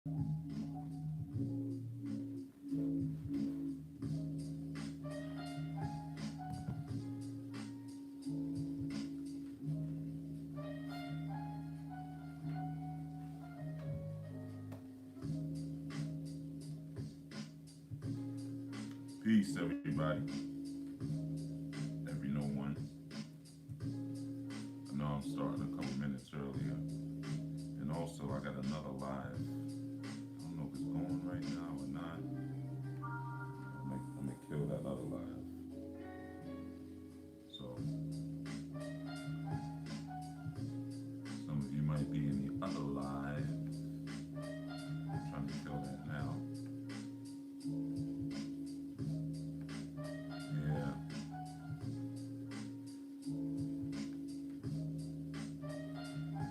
Peace, everybody. Every no one. I know I'm starting a couple minutes earlier. And also, I got another live. I don't know if it's going right now or not. I'm gonna kill that other live. So, some of you might be in the other live. I'm trying to kill that now. Yeah.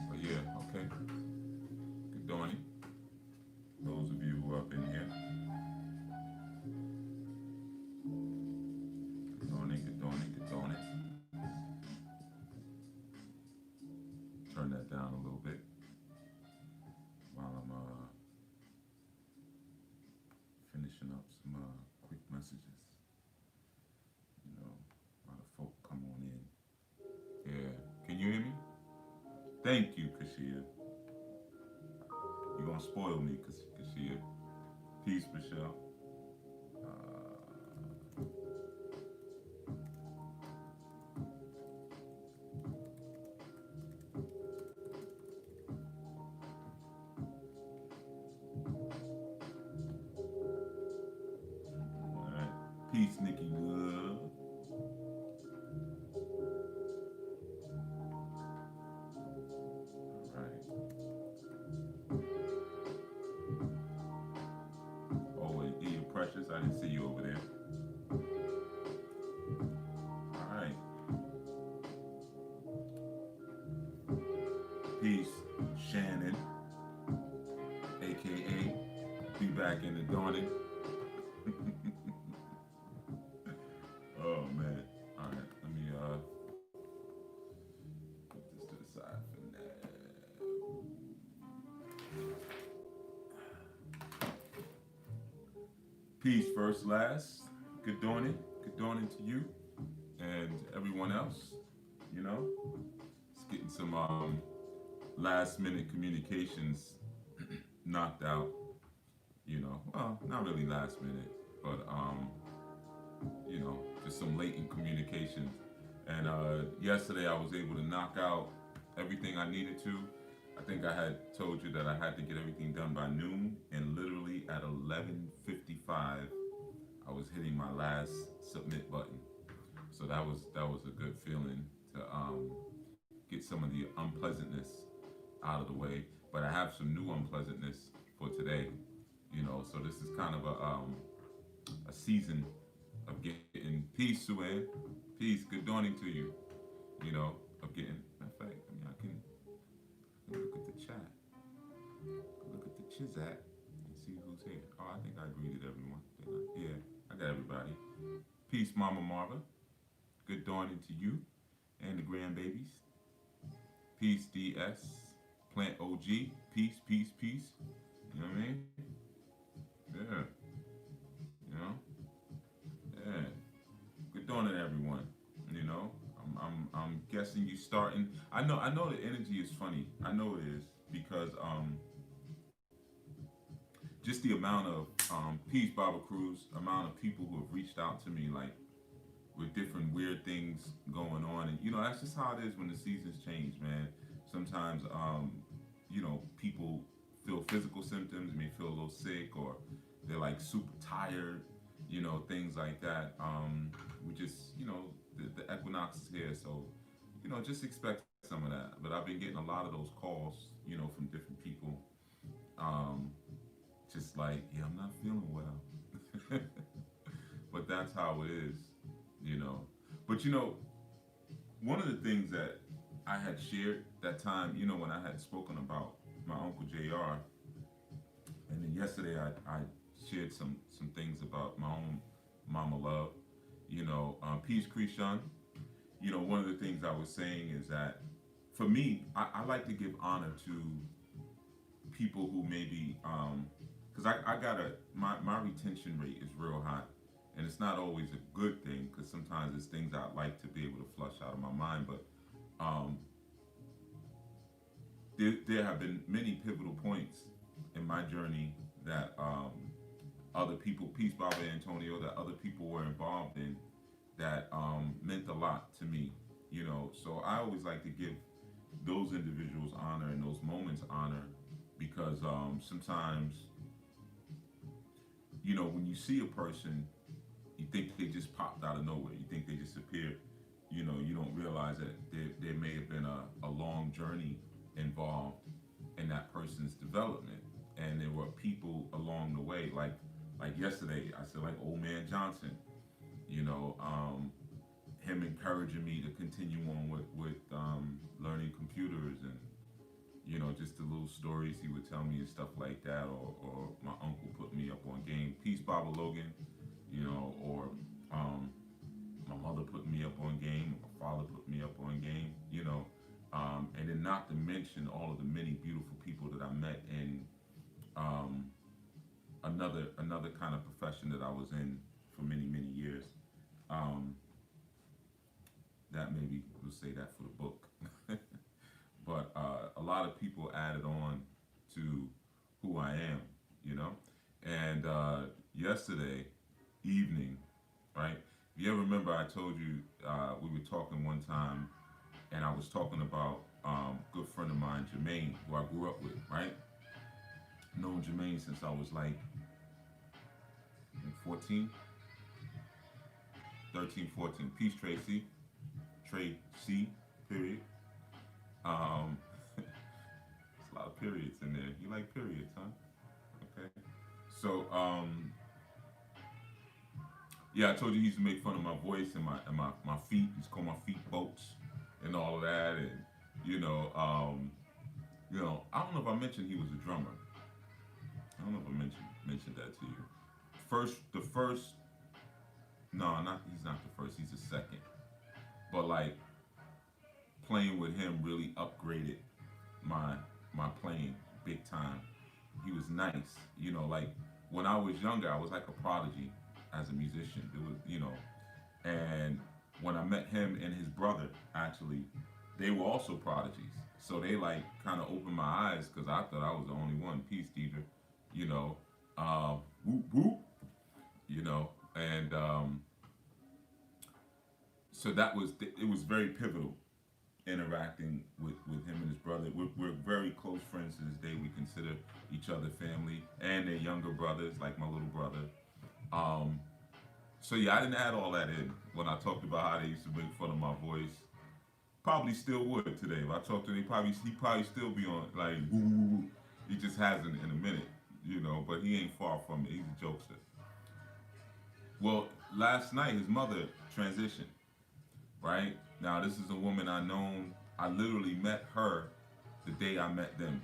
But yeah, okay. Good morning. Those of you who are up in here. Good morning, good morning, good morning. Turn that down a little bit while I'm finishing up some quick messages. You know, a lot of folk come on in. Yeah. Can you hear me? Thank you, Kashia. You're gonna spoil me, Kashia. Peace, Michelle. All right. Peace, Nikki Love. All right. Oh, wait, yeah, you're precious. I didn't see you over there. All right. Peace, Shannon, aka Be Back in the Dawning. Oh man. All right. Let me put this to the side for now. Peace first, last. Good dawning. Good dawning to you and everyone else. You know, it's getting some last minute communications knocked out. You know, well, not really last minute, but just some latent communications. And yesterday I was able to knock out everything I needed to. I think I had told you that I had to get everything done by noon, and literally at 11:55, I was hitting my last submit button. So that was a good feeling to get some of the unpleasantness out of the way. But I have some new unpleasantness for today. So this is kind of a season of getting peace, Suan. Peace, good dawning to you. Of getting. In fact, I can look at the chat, look at the Chizat, and see who's here. Oh, I think I greeted everyone. Yeah, I got everybody. Peace, Mama Marva. Good dawning to you and the grandbabies. Peace, DS. Plant OG. Peace, peace, peace. You know what I mean? Yeah. You know? Yeah. Good dawning, everyone. You know, I'm guessing you starting. I know the energy is funny. I know it is because just the amount of peace, Baba Cruz, amount of people who have reached out to me like with different weird things going on, and that's just how it is when the seasons change, man. Sometimes people feel physical symptoms, may feel a little sick, or they're like super tired, things like that. We just the equinox is here, so just expect some of that. But I've been getting a lot of those calls, from different people, just like, yeah, I'm not feeling well. But that's how it is, you know. But one of the things that I had shared that time, when I had spoken about my uncle JR, and then yesterday I shared some things about my own mama love, peace, Krishan. One of the things I was saying is that for me, I like to give honor to people who maybe, because I gotta, my retention rate is real high. And it's not always a good thing because sometimes it's things I'd like to be able to flush out of my mind. But um, there have been many pivotal points in my journey that other people, peace, Baba Antonio, that other people were involved in that meant a lot to me. You know, so I always like to give those individuals honor and those moments honor because sometimes, you know, when you see a person, you think they just popped out of nowhere. You think they just appeared. You know, you don't realize that there may have been a long journey involved in that person's development, and there were people along the way. Like yesterday, I said like Old Man Johnson. You know, him encouraging me to continue on with learning computers and just the little stories he would tell me and stuff like that, or my uncle put me up on game. Peace, Baba Logan, or um, my mother put me up on game, or my father put me up on game, and then not to mention all of the many beautiful people that I met in um, another kind of profession that I was in for many years. Um, that maybe we'll say that for the book. But a lot of people added on to who I am, you know. And yesterday evening, right? If you ever remember, I told you we were talking one time, and I was talking about a good friend of mine, Jermaine, who I grew up with, right? Known Jermaine since I was like 14, 13, 14. Peace, Tracy. Tracy, period. Um, there's a lot of periods in there. You like periods, huh? Okay. So, yeah, I told you he used to make fun of my voice and my feet. He used to call my feet boats and all of that. And, you know, um, I don't know if I mentioned he was a drummer. I don't know if I mentioned that to you. The first, no, not he's not the first. He's the second. But like playing with him really upgraded my my playing big time. He was nice, like when I was younger, I was like a prodigy as a musician. It was, and when I met him and his brother, actually, they were also prodigies. So they like kind of opened my eyes because I thought I was the only one. Peace, Deidre. You know, whoop whoop. And so it was very pivotal interacting with him and his brother. We're very close friends to this day. We consider each other family and their younger brothers, like my little brother. Um, so yeah, I didn't add all that in when I talked about how they used to make fun of my voice. Probably still would today. If I talked to him, he probably still be on like ooh. He just hasn't in a minute, But he ain't far from it. He's a jokester. Well, last night his mother transitioned. Right now, this is a woman I known. I literally met her the day I met them.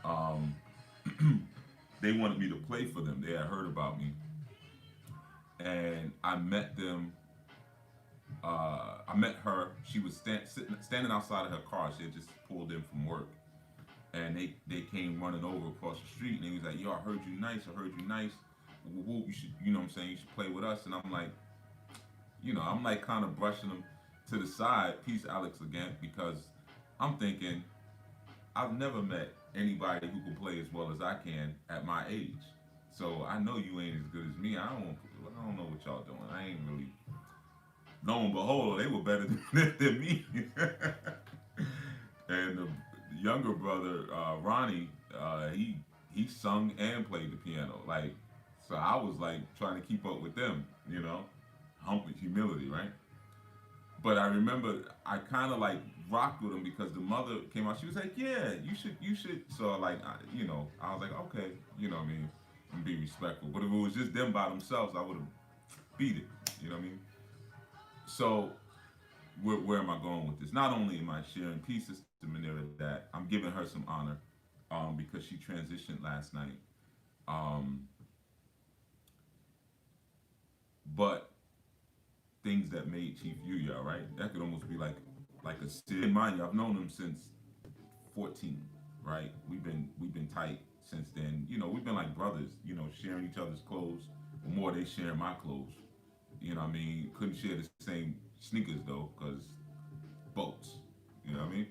Um, they wanted me to play for them. They had heard about me, and I met them. I met her. She was standing outside of her car. She had just pulled in from work, and they came running over across the street, and he was like, "Yo, I heard you nice. I heard you nice. You should, what I'm saying, you should play with us." And I'm like kind of brushing them to the side. Peace, Alex, again, because I'm thinking I've never met anybody who can play as well as I can at my age. So I know you ain't as good as me. I don't know what y'all doing. I ain't really. Lo and behold, they were better than me. And the younger brother, Ronnie, he sung and played the piano. Like, so I was like trying to keep up with them. Humble humility, right? But I remember I kind of like rocked with him because the mother came out. She was like, "Yeah, you should." So like, I was like, "Okay," what I mean, and be respectful. But if it was just them by themselves, I would have beat it. You know what I mean? So where am I going with this? Not only am I sharing pieces to Manera that I'm giving her some honor, because she transitioned last night, um, but things that made Chief Yuya, right? That could almost be like a series. Mind you, I've known him since 14. right? We've been tight since then. We've been like brothers. Sharing each other's clothes. Or more, they sharing my clothes. What I mean? Couldn't share the same sneakers though, cause boats. You know what I mean?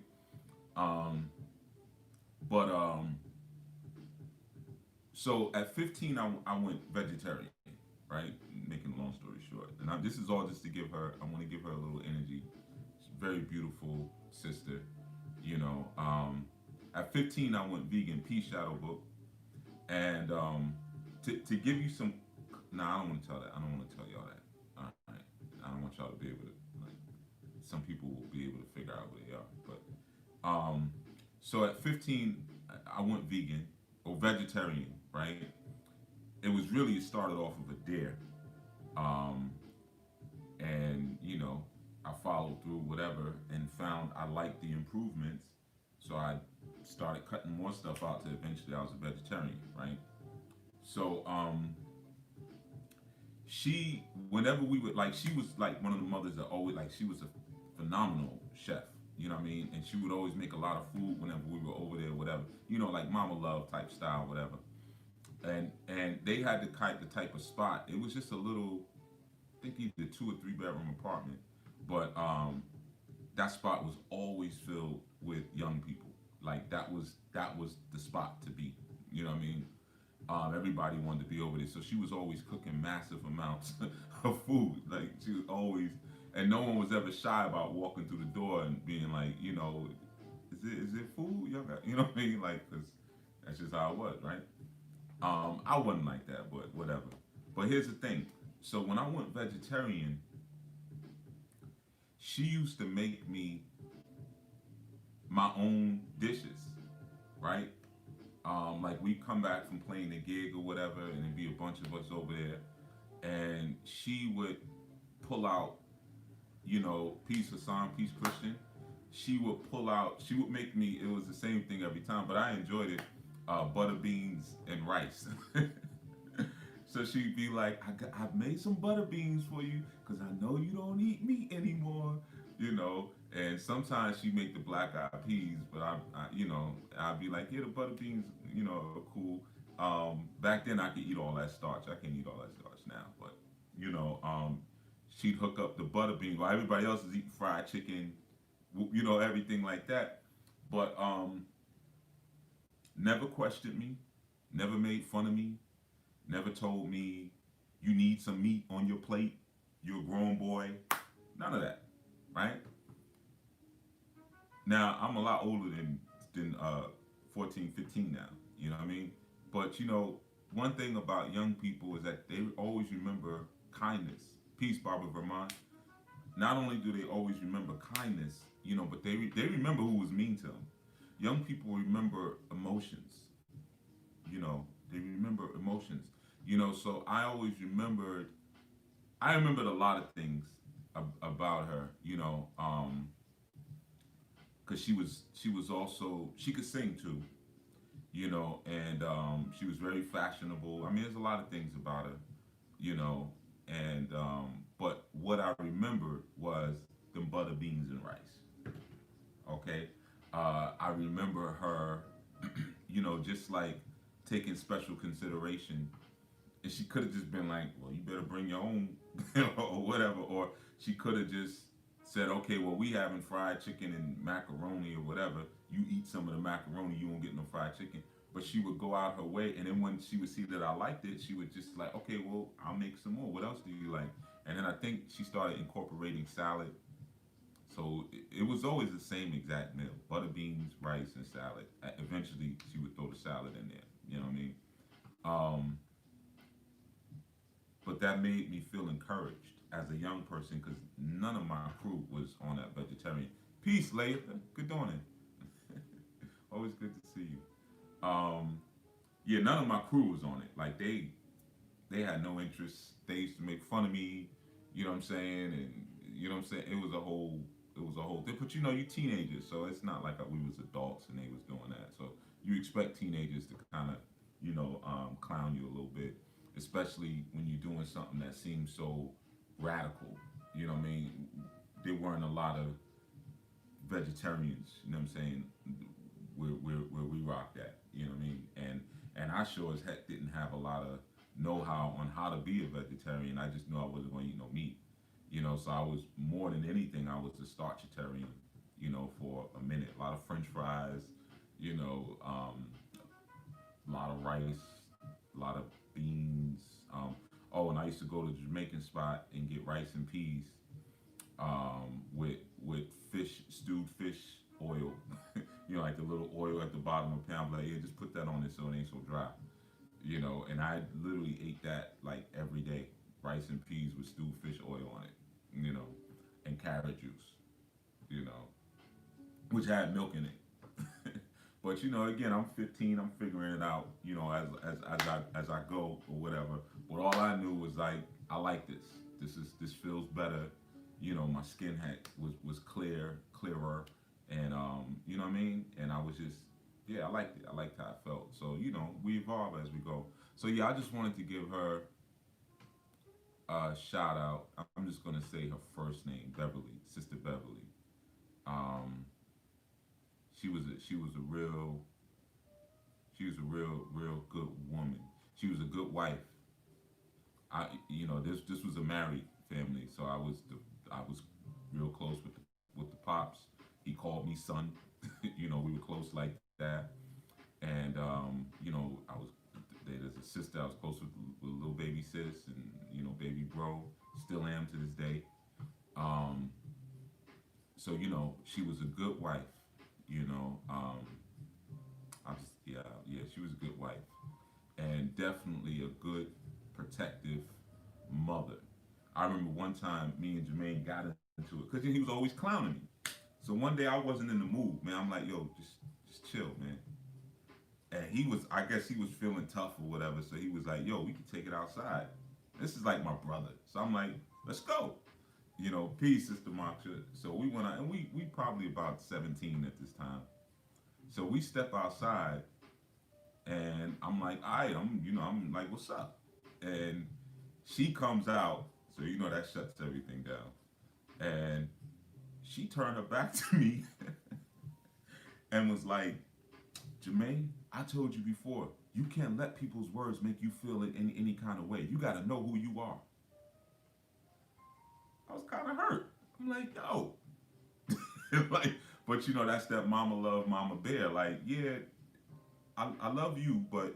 Um, but so at 15, I went vegetarian, right? Making a long story short, and this is all just to give her. I want to give her a little energy. She's a very beautiful sister. You know, um, at 15, I went vegan. Peace Shadow book, and to give you some. Nah, I don't want to tell that. I don't want to tell y'all that. All right, I don't want y'all to be able to like. Some people will be able to figure out who they are, but so at 15, I went vegan or vegetarian, right? It started off of a dare. Um, and, I followed through whatever and found I liked the improvements. So I started cutting more stuff out to eventually I was a vegetarian, right? So whenever we would, like, she was like one of the mothers that always, like, she was a phenomenal chef. You know what I mean? And she would always make a lot of food whenever we were over there, whatever. Like Mama Love type style, whatever. And they had the type of spot. It was just a little, I think either 2 or 3 bedroom apartment, but that spot was always filled with young people. Like that was the spot to be. You know what I mean? Everybody wanted to be over there, so she was always cooking massive amounts of food. Like she was always, and no one was ever shy about walking through the door and being like, is it food? Y'all got, you know what I mean? Like, cause that's just how it was, right? I wasn't like that, but whatever. But here's the thing. So when I went vegetarian, she used to make me my own dishes, right? Like we come back from playing the gig or whatever, and there'd be a bunch of us over there, and she would pull out, peace Hassan, peace Christian. She would make me. It was the same thing every time, but I enjoyed it. Butter beans and rice. So she'd be like, I've made some butter beans for you because I know you don't eat meat anymore, And sometimes she'd make the black eyed peas, but I'd be like, yeah, the butter beans, are cool. Back then I could eat all that starch. I can't eat all that starch now, but you know, um, she'd hook up the butter beans while everybody else is eating fried chicken, everything like that. But never questioned me, never made fun of me, never told me you need some meat on your plate. You're a grown boy. None of that, right? Now I'm a lot older than 14, 15 now. You know what I mean? But one thing about young people is that they always remember kindness. Peace, Barbara Vermont. Not only do they always remember kindness, but they remember who was mean to them. Young people remember emotions. They remember emotions. So I remembered a lot of things about her. Because she was also, she could sing too. And she was very fashionable. I mean, there's a lot of things about her. you know, and but what I remembered was them butter beans and rice. Okay, I remember her, just like taking special consideration, and she could have just been like, "Well, you better bring your own," or whatever, or she could have just said, "Okay, well, we having fried chicken and macaroni or whatever. You eat some of the macaroni, you won't get no fried chicken." But she would go out her way, and then when she would see that I liked it, she would just like, "Okay, well, I'll make some more. What else do you like?" And then I think she started incorporating salad. So it was always the same exact meal: butter beans, rice, and salad. Eventually, she would throw the salad in there. You know what I mean? Um, but that made me feel encouraged as a young person because none of my crew was on that vegetarian. Peace, Leia. Good morning. Always good to see you. Yeah, none of my crew was on it. Like they had no interest. They used to make fun of me. You know what I'm saying? And you know what I'm saying? It was a whole thing. But you teenagers, so it's not like we was adults and they was doing that. So you expect teenagers to kind of clown you a little bit, especially when you're doing something that seems so radical. You know what I mean? There weren't a lot of vegetarians. You know what I'm saying? where we rocked at. You know what I mean? And I sure as heck didn't have a lot of know-how on how to be a vegetarian. I just knew I wasn't going to eat no meat. You know, so I was more than anything, I was a starchitarian. You know, for a minute, a lot of French fries. You know, a lot of rice, a lot of beans. Oh, and I used to go to the Jamaican spot and get rice and peas with fish, stewed fish oil. You know, like the little oil at the bottom of the pan. Like, yeah, just put that on it so it ain't so dry. You know, and I literally ate that like every day. Rice and peas with stewed fish oil on it. You know, and carrot juice. You know, which had milk in it. But you know, again, I'm 15. I'm figuring it out. You know, as I go or whatever. But all I knew was like, I like this. This feels better. You know, my skin had was clearer, and you know what I mean. And I was just, yeah, I liked it. I liked how it felt. So you know, we evolve as we go. So yeah, I just wanted to give her a shout out. I'm just gonna say her first name, Beverly, Sister Beverly. Um, she was a real good woman. She was a good wife. You know, this was a married family, so I was real close with the pops. He called me son. You know, we were close like that. And you know, there's a sister I was close with little baby sis, and you know, baby bro. Still am to this day. Um, so you know, she was a good wife. You know, yeah, she was a good wife, and definitely a good protective mother. I remember one time me and Jermaine got into it because he was always clowning me. So one day I wasn't in the mood, man. I'm like, yo, just chill, man. And he was, I guess he was feeling tough or whatever. So he was like, yo, we can take it outside. This is like my brother. So I'm like, let's go. You know, peace, Sister Maksha. So we went out, and we probably about 17 at this time. So we step outside, and I'm like, I'm like, what's up? And she comes out, so you know that shuts everything down. And she turned her back to me and was like, Jermaine, I told you before, you can't let people's words make you feel it in any kind of way. You got to know who you are. I was kind of hurt. I'm like, yo, like, but you know, that's that mama love, mama bear. Like, yeah, I love you, but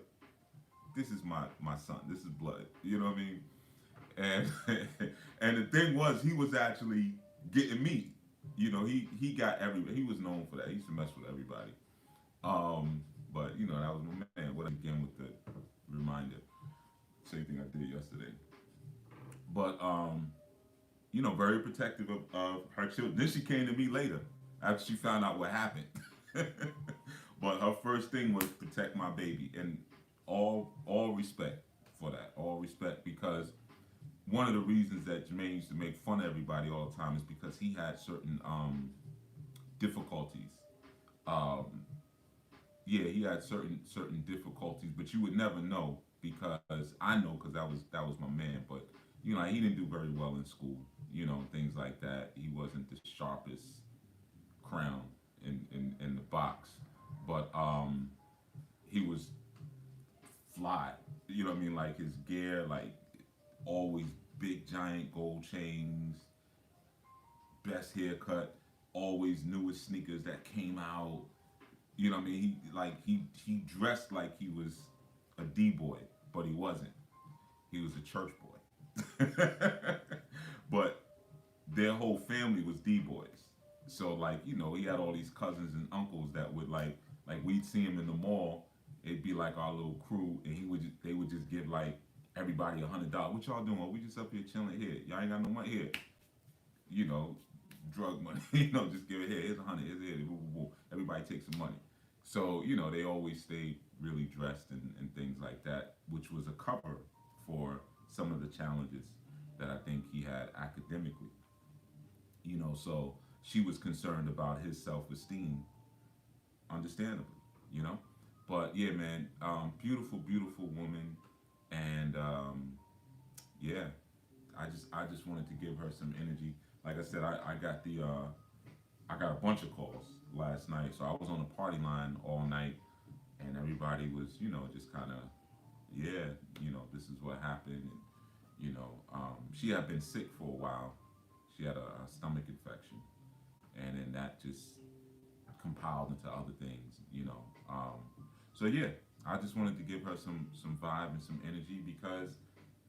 this is my son. This is blood. You know what I mean? And and the thing was, he was actually getting me. You know, he got everybody. He was known for that. He used to mess with everybody. But you know, that was my man. What again with the reminder? Same thing I did yesterday. But you know, very protective of her children. Then she came to me later after she found out what happened. But her first thing was protect my baby, and all respect for that. All respect, because one of the reasons that Jermaine used to make fun of everybody all the time is because he had certain difficulties. Um, yeah, he had certain difficulties, but you would never know because I know because that was my man. But you know, he didn't do very well in school. You know, things like that. He wasn't the sharpest crown in the box, but he was fly. You know what I mean? Like his gear, like always big giant gold chains, best haircut, always newest sneakers that came out. You know what I mean? He dressed like he was a D boy, but he wasn't. He was a church boy. But their whole family was D boys. So like, you know, he had all these cousins and uncles that would like we'd see him in the mall. It'd be like our little crew, and they would just give like everybody $100. What y'all doing? We just up here chilling here. Y'all ain't got no money here. You know, drug money. You know, just give it here. Here's 100. Here's here. Everybody takes some money. So you know, they always stayed really dressed and things like that, which was a cover for some of the challenges that I think he had academically. You know, so she was concerned about his self-esteem, understandably. You know, but yeah, man, beautiful, beautiful woman, and yeah, I just wanted to give her some energy. Like I said, I got the I got a bunch of calls last night, so I was on the party line all night, and everybody was, just kind of, yeah, this is what happened, and she had been sick for a while. She had a stomach infection, and then that just compiled into other things, So yeah, I just wanted to give her some vibe and some energy because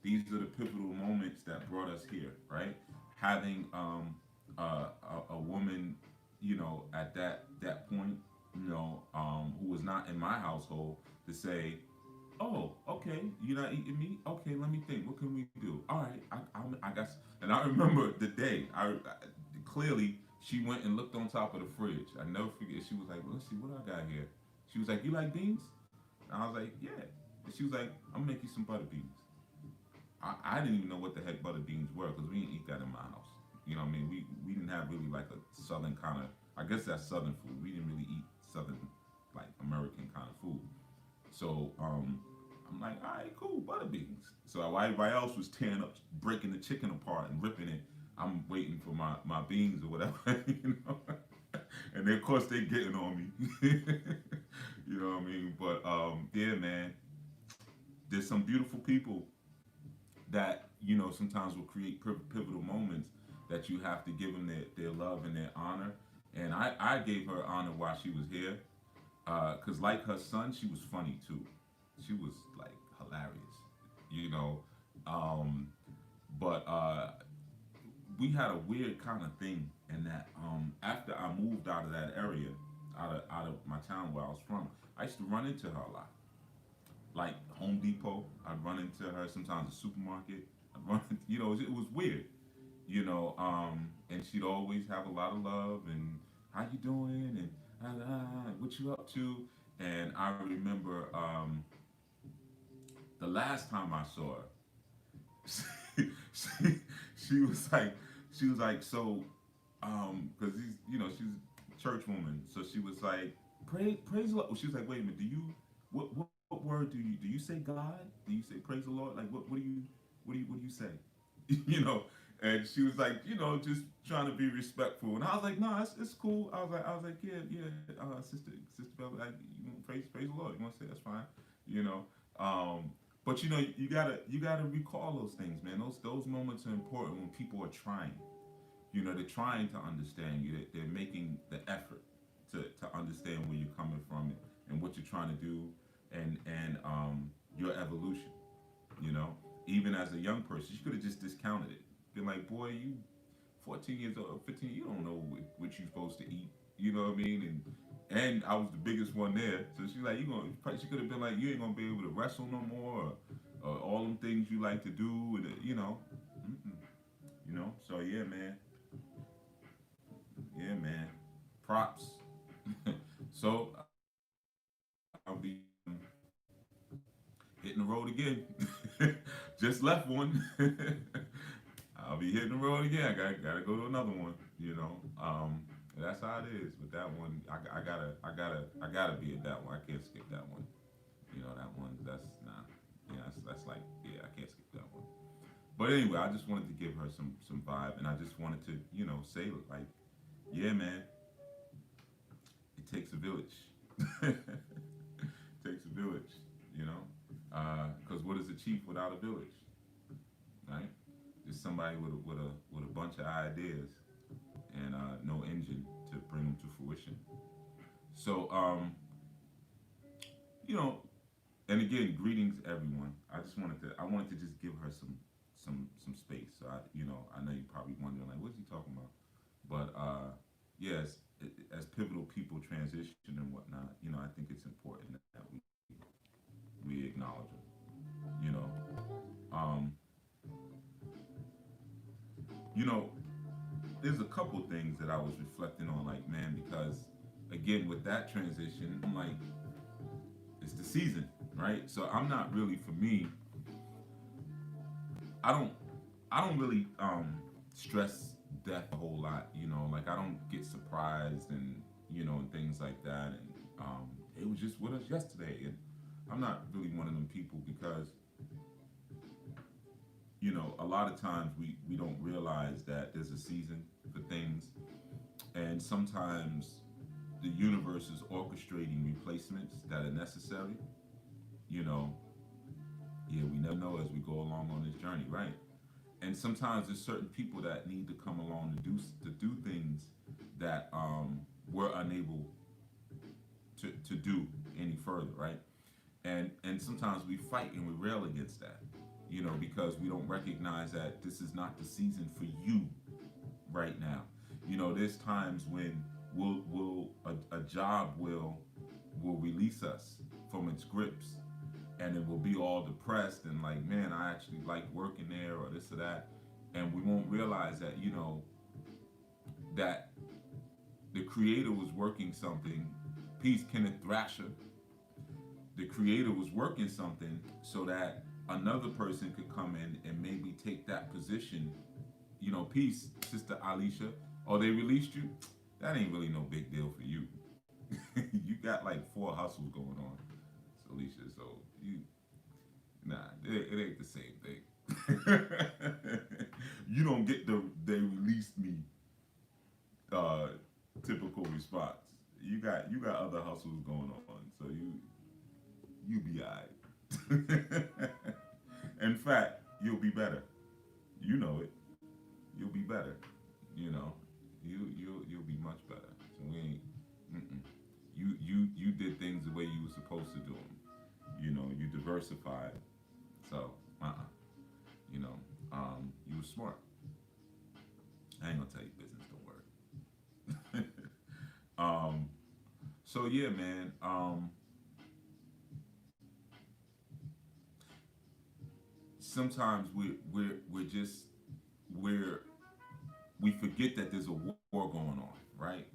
these are the pivotal moments that brought us here, right? Having a woman, at that point, who was not in my household to say, "Oh, okay, you're not eating meat. Okay, let me think. What can we do? All right, I got." And I remember the day. Clearly she went and looked on top of the fridge. I never forget. She was like, well, "Let's see what I got here." She was like, "You like beans?" And I was like, "Yeah." And she was like, "I'm gonna make you some butter beans." I didn't even know what the heck butter beans were because we didn't eat that in my house. You know what I mean? We didn't have really like a southern kind of. I guess that's southern food. We didn't really eat southern like American kind of food. So I'm like, all right, cool, butter beans. So while everybody else was tearing up, breaking the chicken apart and ripping it, I'm waiting for my beans or whatever, And then, of course, they getting on me. You know what I mean? But yeah, man, there's some beautiful people that sometimes will create pivotal moments that you have to give them their love and their honor. And I gave her honor while she was here, because like her son, she was funny too. She was like hilarious, you know. Um, but we had a weird kind of thing in that after I moved out of that area, out of my town where I was from, I used to run into her a lot. Like Home Depot, I'd run into her sometimes the supermarket. I'd run, it was weird, and she'd always have a lot of love and how you doing and what you up to. And I remember the last time I saw her, she, she was like, so, because she's a church woman, so she was like, praise the Lord. She was like, wait a minute, what word do you say God? Do you say praise the Lord? Like what do you say? you know. And she was like, just trying to be respectful. And I was like, no, it's cool. I was like, sister Beverly, like, you want praise the Lord. You want to say that's fine, you know. But you gotta recall those things, man. Those moments are important when people are trying. They're trying to understand you. They're making the effort to understand where you're coming from and what you're trying to do and your evolution. You know, even as a young person, you could have just discounted it. Been like, boy, you 14 years old, 15, you don't know what you're supposed to eat. You know what I mean? And I was the biggest one there, so she's like, she could have been like, you ain't gonna be able to wrestle no more, or all them things you like to do, mm-mm, So yeah, man, props. So I'll be hitting the road again. Just left one. I'll be hitting the road again. I gotta go to another one. That's how it is. But that one, I gotta be at that one. I can't skip that one. That one. That's nah. Yeah, that's like yeah. I can't skip that one. But anyway, I just wanted to give her some vibe, and I just wanted to say like, yeah, man, it takes a village. It takes a village. You know, because what is a chief without a village, right? Just somebody with a bunch of ideas and no engine to bring them to fruition. So, you know, and again, greetings everyone. I wanted to just give her some space. So I know you're probably wondering like, what's he talking about? But yes, as pivotal people transition and whatnot, I think it's important that we acknowledge them. Um, you know, there's a couple things that I was reflecting on, like, man, because again, with that transition, I'm like, it's the season, right? So I'm not really, for me, I don't, I don't really stress death a whole lot, like I don't get surprised and things like that, and it was just with us yesterday, and I'm not really one of them people because a lot of times we don't realize that there's a season for things, And sometimes the universe is orchestrating replacements that are necessary. You know, yeah, we never know as we go along on this journey, right? And sometimes there's certain people that need to come along to do things that we're unable to do any further, right? And sometimes we fight and we rail against that, because we don't recognize that this is not the season for you right now. There's times when a job will release us from its grips, and then we'll be all depressed and like, man, I actually like working there or this or that, and we won't realize that that the creator was working something. Peace, Kenneth Thrasher. The creator was working something so that another person could come in and maybe take that position. Peace, Sister Alicia. Oh, they released you? That ain't really no big deal for you. You got like 4 hustles going on, so Alicia. So it ain't the same thing. You don't get the they released me uh, typical response. You got other hustles going on, so you be alright. In fact, you'll be better. You know it. You'll be better. You know, you'll be much better. So we ain't. Mm-mm. You did things the way you were supposed to do them. You diversified. So you know, you were smart. I ain't gonna tell you business don't work. So yeah, man. Sometimes we're just we're we forget that there's a war going on, right?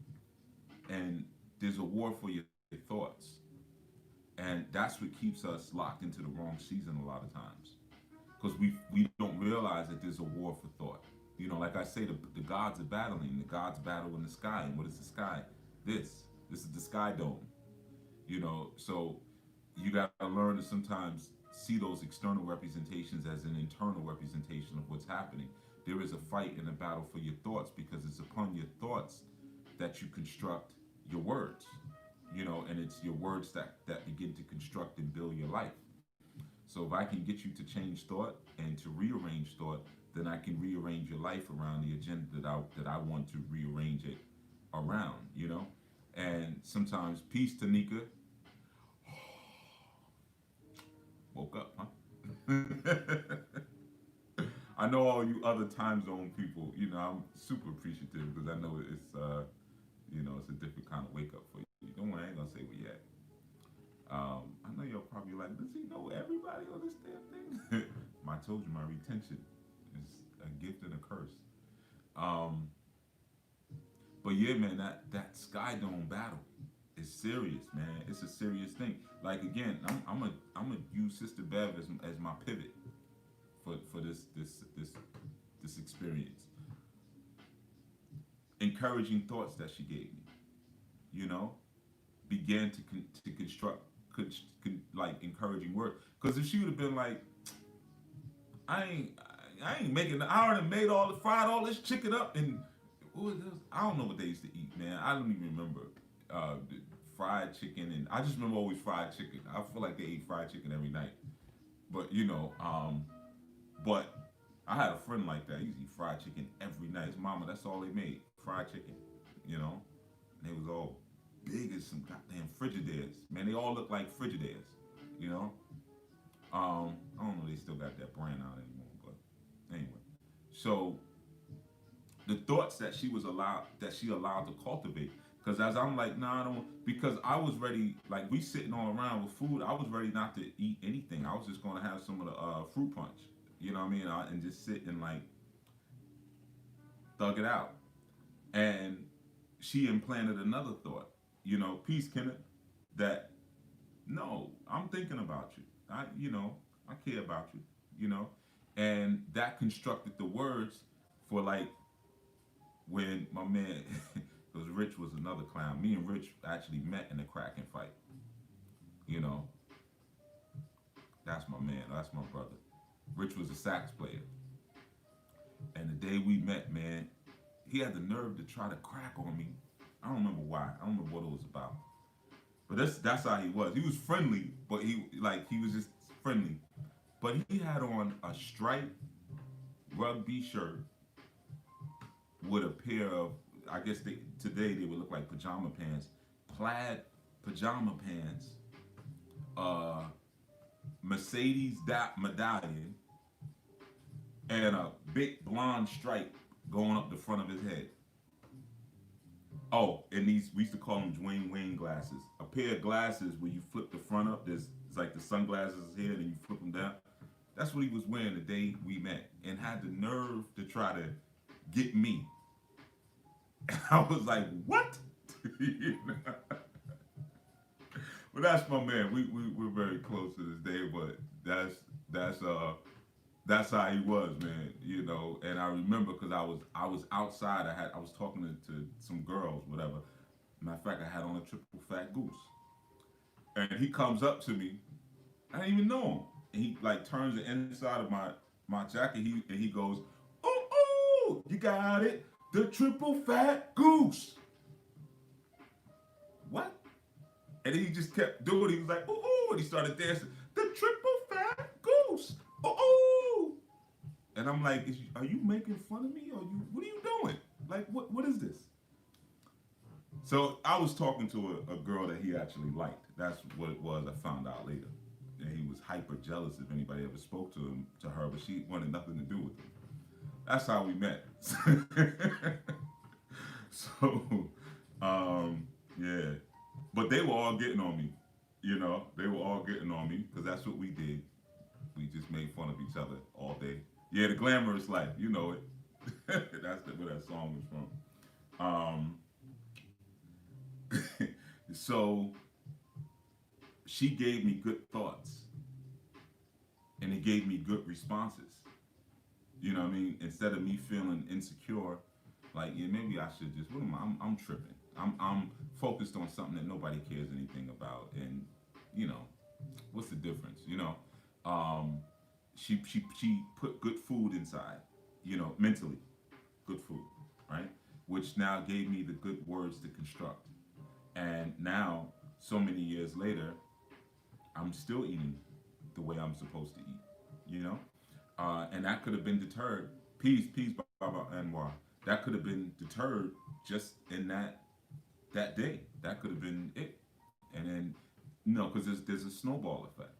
And there's a war for your thoughts, and that's what keeps us locked into the wrong season a lot of times, because we don't realize that there's a war for thought. Like I say, the gods are battling. The gods battle in the sky, and what is the sky? This is the sky dome. So you got to learn to sometimes see those external representations as an internal representation of what's happening. There is a fight and a battle for your thoughts, because it's upon your thoughts that you construct your words. And it's your words that begin to construct and build your life. So if I can get you to change thought and to rearrange thought, then I can rearrange your life around the agenda that I want to rearrange it around. And sometimes, peace, Tanika. Woke up, huh? I know all you other time zone people. I'm super appreciative, because I know it's a different kind of wake up for you. Don't worry, I ain't gonna say where you at. I know you're probably like, does he know everybody on this damn thing? I told you my retention is a gift and a curse. Um, but yeah, man, that Sky Dome battle is serious, man. It's a serious thing. Like again, I'm a use Sister Bev as my pivot for this experience. Encouraging thoughts that she gave me, you know, began to construct like encouraging words. Because if she would have been like, I ain't I ain't making. I already made fried all this chicken up, and what was this? I don't know what they used to eat, man. I don't even remember the fried chicken, and I just remember always fried chicken. I feel like they eat fried chicken every night, but but I had a friend like that. He used to eat fried chicken every night. His mama, that's all they made, fried chicken, you know. And they was all big as some goddamn Frigidaires. Man, they all look like Frigidaires, you know. I don't know if they still got that brand out anymore, but anyway. So the thoughts that she allowed to cultivate. Because as I'm like, nah, I don't, because I was ready, like we sitting all around with food, I was ready not to eat anything. I was just going to have some of the fruit punch, you know what I mean? And just sit and like thug it out. And she implanted another thought, peace, Kenneth, that no, I'm thinking about you. I care about you, and that constructed the words for like when my man, because Rich was another clown. Me and Rich actually met in a cracking fight. You know, that's my man. That's my brother. Rich was a sax player, and the day we met, man, he had the nerve to try to crack on me. I don't remember why. I don't remember what it was about. But that's how he was. He was friendly, but he was just friendly. But he had on a striped rugby shirt with a pair of, I guess today they would look like pajama pants, plaid pajama pants, uh, Mercedes medallion, and a big blonde stripe going up the front of his head. Oh, and these we used to call them Dwayne Wayne glasses. A pair of glasses where you flip the front up. There's it's like the sunglasses here, and then you flip them down. That's what he was wearing the day we met, and had the nerve to try to get me. I was like, what? Well, that's my man. We're very close to this day, but that's uh that's how he was, man. And I remember because I was outside. I was talking to some girls, whatever. Matter of fact, I had on a triple fat goose, and he comes up to me. I didn't even know him. And he like turns the inside of my jacket. He goes, "Oh, oh, you got it, the triple fat goose." What? And then he just kept doing it. He was like, "Oh, oh," and he started dancing. The triple fat goose. Oh, oh. And I'm like, are you making fun of me? Or what are you doing? Like, what is this? So I was talking to a girl that he actually liked. That's what it was. I found out later. And he was hyper jealous if anybody ever spoke to her, but she wanted nothing to do with him. That's how we met. So, yeah. But they were all getting on me. They were all getting on me because that's what we did. We just made fun of each other all day. Yeah, the glamorous life, you know it. Where that song was from. So she gave me good thoughts, and it gave me good responses. You know what I mean? Instead of me feeling insecure, like yeah, maybe I should just. What am I? I'm tripping. I'm focused on something that nobody cares anything about, and you know, what's the difference? Um, she put good food inside, mentally, good food, right? Which now gave me the good words to construct. And now, so many years later, I'm still eating the way I'm supposed to eat, you know? And that could have been deterred. Peace, Baba Anwar. That could have been deterred just in that day. That could have been it. And then, because there's a snowball effect.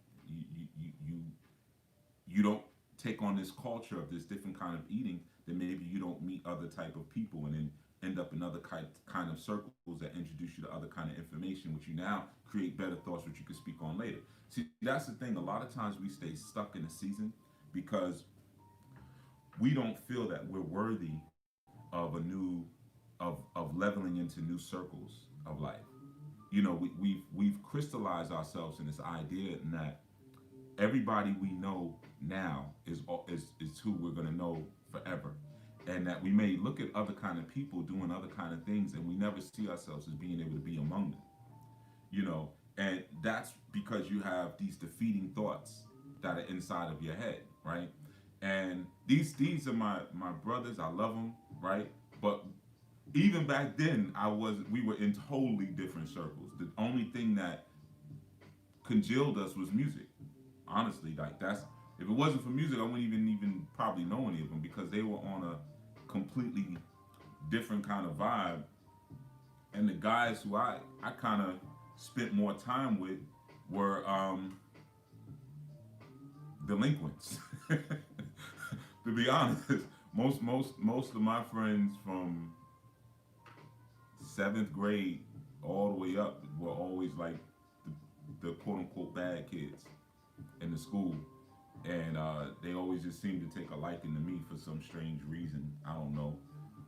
You don't take on this culture of this different kind of eating, then maybe you don't meet other type of people, and then end up in other kind of circles that introduce you to other kind of information, which you now create better thoughts, which you can speak on later. See, that's the thing. A lot of times we stay stuck in a season because we don't feel that we're worthy of a new of leveling into new circles of life. We've crystallized ourselves in this idea that everybody we know now is who we're going to know forever, and that we may look at other kind of people doing other kind of things, and we never see ourselves as being able to be among them. And that's because you have these defeating thoughts that are inside of your head, right? And these are my brothers. I love them, right? But even back then, we were in totally different circles. The only thing that congealed us was music. Honestly, like that's if it wasn't for music, I wouldn't even probably know any of them because they were on a completely different kind of vibe. And the guys who I kind of spent more time with were delinquents. To be honest, most of my friends from seventh grade all the way up were always like the quote unquote bad kids in the school, and they always just seemed to take a liking to me for some strange reason. I don't know.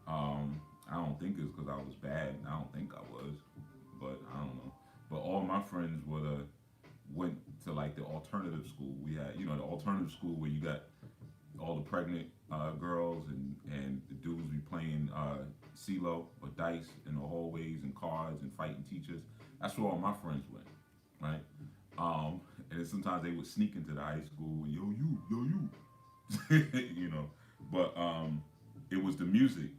I don't think it's because I was bad. I don't think I was, but I don't know. But all my friends went to like the alternative school. We had, the alternative school where you got all the pregnant girls and the dudes be playing CeeLo or dice in the hallways and cards and fighting teachers. That's where all my friends went, right? And then sometimes they would sneak into the high school, yo you, But it was the music